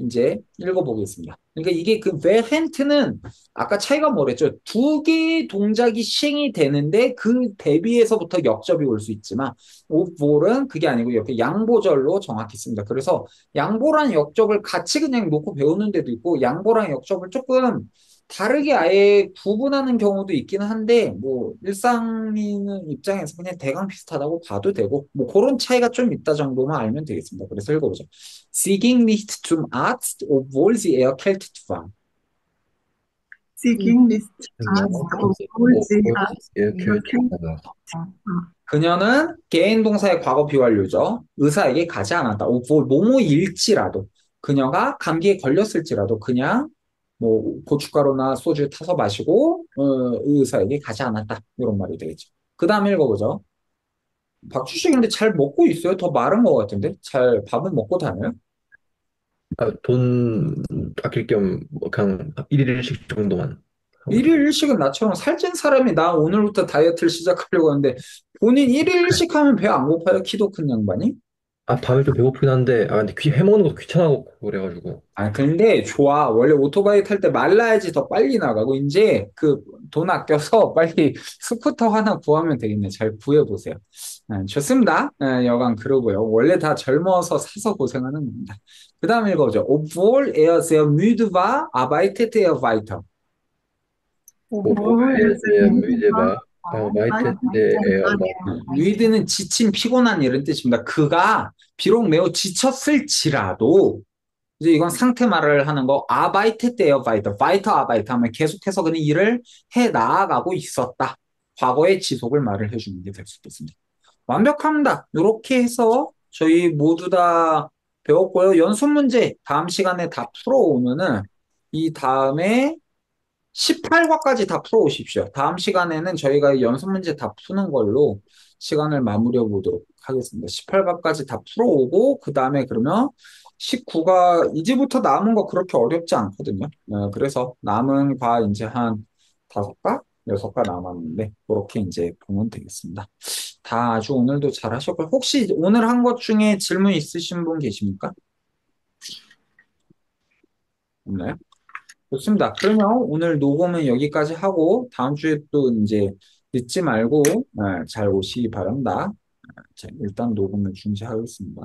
S1: 이제 읽어보겠습니다. 그러니까 이게 베헨트는 아까 차이가 뭐랬죠? 두 개의 동작이 시행이 되는데 그 대비해서부터 역접이 올 수 있지만 오볼은 그게 아니고 이렇게 양보절로 정확히 씁니다. 그래서 양보랑 역접을 같이 그냥 놓고 배우는 데도 있고 양보랑 역접을 조금 다르게 아예 구분하는 경우도 있기는 한데 뭐 일상인 입장에서 그냥 대강 비슷하다고 봐도 되고 뭐 그런 차이가 좀 있다 정도만 알면 되겠습니다. 그래서 읽어보죠. Sie ging nicht zum Arzt, obwohl sie erkältet war.
S3: Sie ging nicht zum Arzt, obwohl sie
S7: 이렇게
S3: erkältet war.
S1: 그녀는 개인 동사의 과거 비완료죠. 의사에게 가지 않았다. obwohl 뭐뭐일지라도 그녀가 감기에 걸렸을지라도 그냥 뭐 고춧가루나 소주 타서 마시고 의사에게 가지 않았다. 이런 말이 되겠죠. 그 다음에 읽어보죠. 박주식 근데 잘 먹고 있어요? 더 마른 것 같은데? 잘 밥은 먹고 다녀요?
S7: 돈 아낄 겸 그냥 일일 일식 정도만 하고 있어요.
S1: 일일 일식은 나처럼 살찐 사람이 나 오늘부터 다이어트를 시작하려고 하는데 본인 일일 일식 하면 배 안 고파요? 키도 큰 양반이?
S7: 밤에 좀 배고프긴 한데 근데 해먹는 것도 귀찮아고 그래가지고
S1: 근데 좋아. 원래 오토바이 탈 때 말라야지 더 빨리 나가고 이제 돈 아껴서 빨리 스쿠터 하나 구하면 되겠네. 잘 구해보세요. 좋습니다. 여간 그러고요. 원래 다 젊어서 사서 고생하는 겁니다. 그 다음 읽어보죠. Obwohl er sehr müde war, arbeitete er weiter.
S3: Obwohl er sehr
S7: sehr
S3: müde
S7: müde
S3: war,
S7: war, arbeitete er
S1: 위드는 지친, 피곤한 이런 뜻입니다. 그가 비록 매우 지쳤을지라도 이제 이건 상태 말을 하는 거 아바이트 때요 바이터 바이터 아바이트 하면 계속해서 그는 일을 해 나아가고 있었다. 과거의 지속을 말을 해주는 게 될 수 있겠습니다. 완벽합니다. 이렇게 해서 저희 모두 다 배웠고요. 연습 문제 다음 시간에 다 풀어오면은 이 다음에 18과까지 다 풀어오십시오. 다음 시간에는 저희가 연습 문제 다 푸는 걸로 시간을 마무리해 보도록 하겠습니다. 18과까지 다 풀어오고 그 다음에 그러면 19가 이제부터 남은 거 그렇게 어렵지 않거든요. 그래서 남은 과 이제 한 5가, 6가 남았는데 그렇게 이제 보면 되겠습니다. 다 아주 오늘도 잘 하셨고요. 혹시 오늘 한 것 중에 질문 있으신 분 계십니까? 없나요? 좋습니다. 그러면 오늘 녹음은 여기까지 하고 다음 주에 또 이제 늦지 말고 잘 오시기 바랍니다. 자, 일단 녹음을 중지하겠습니다.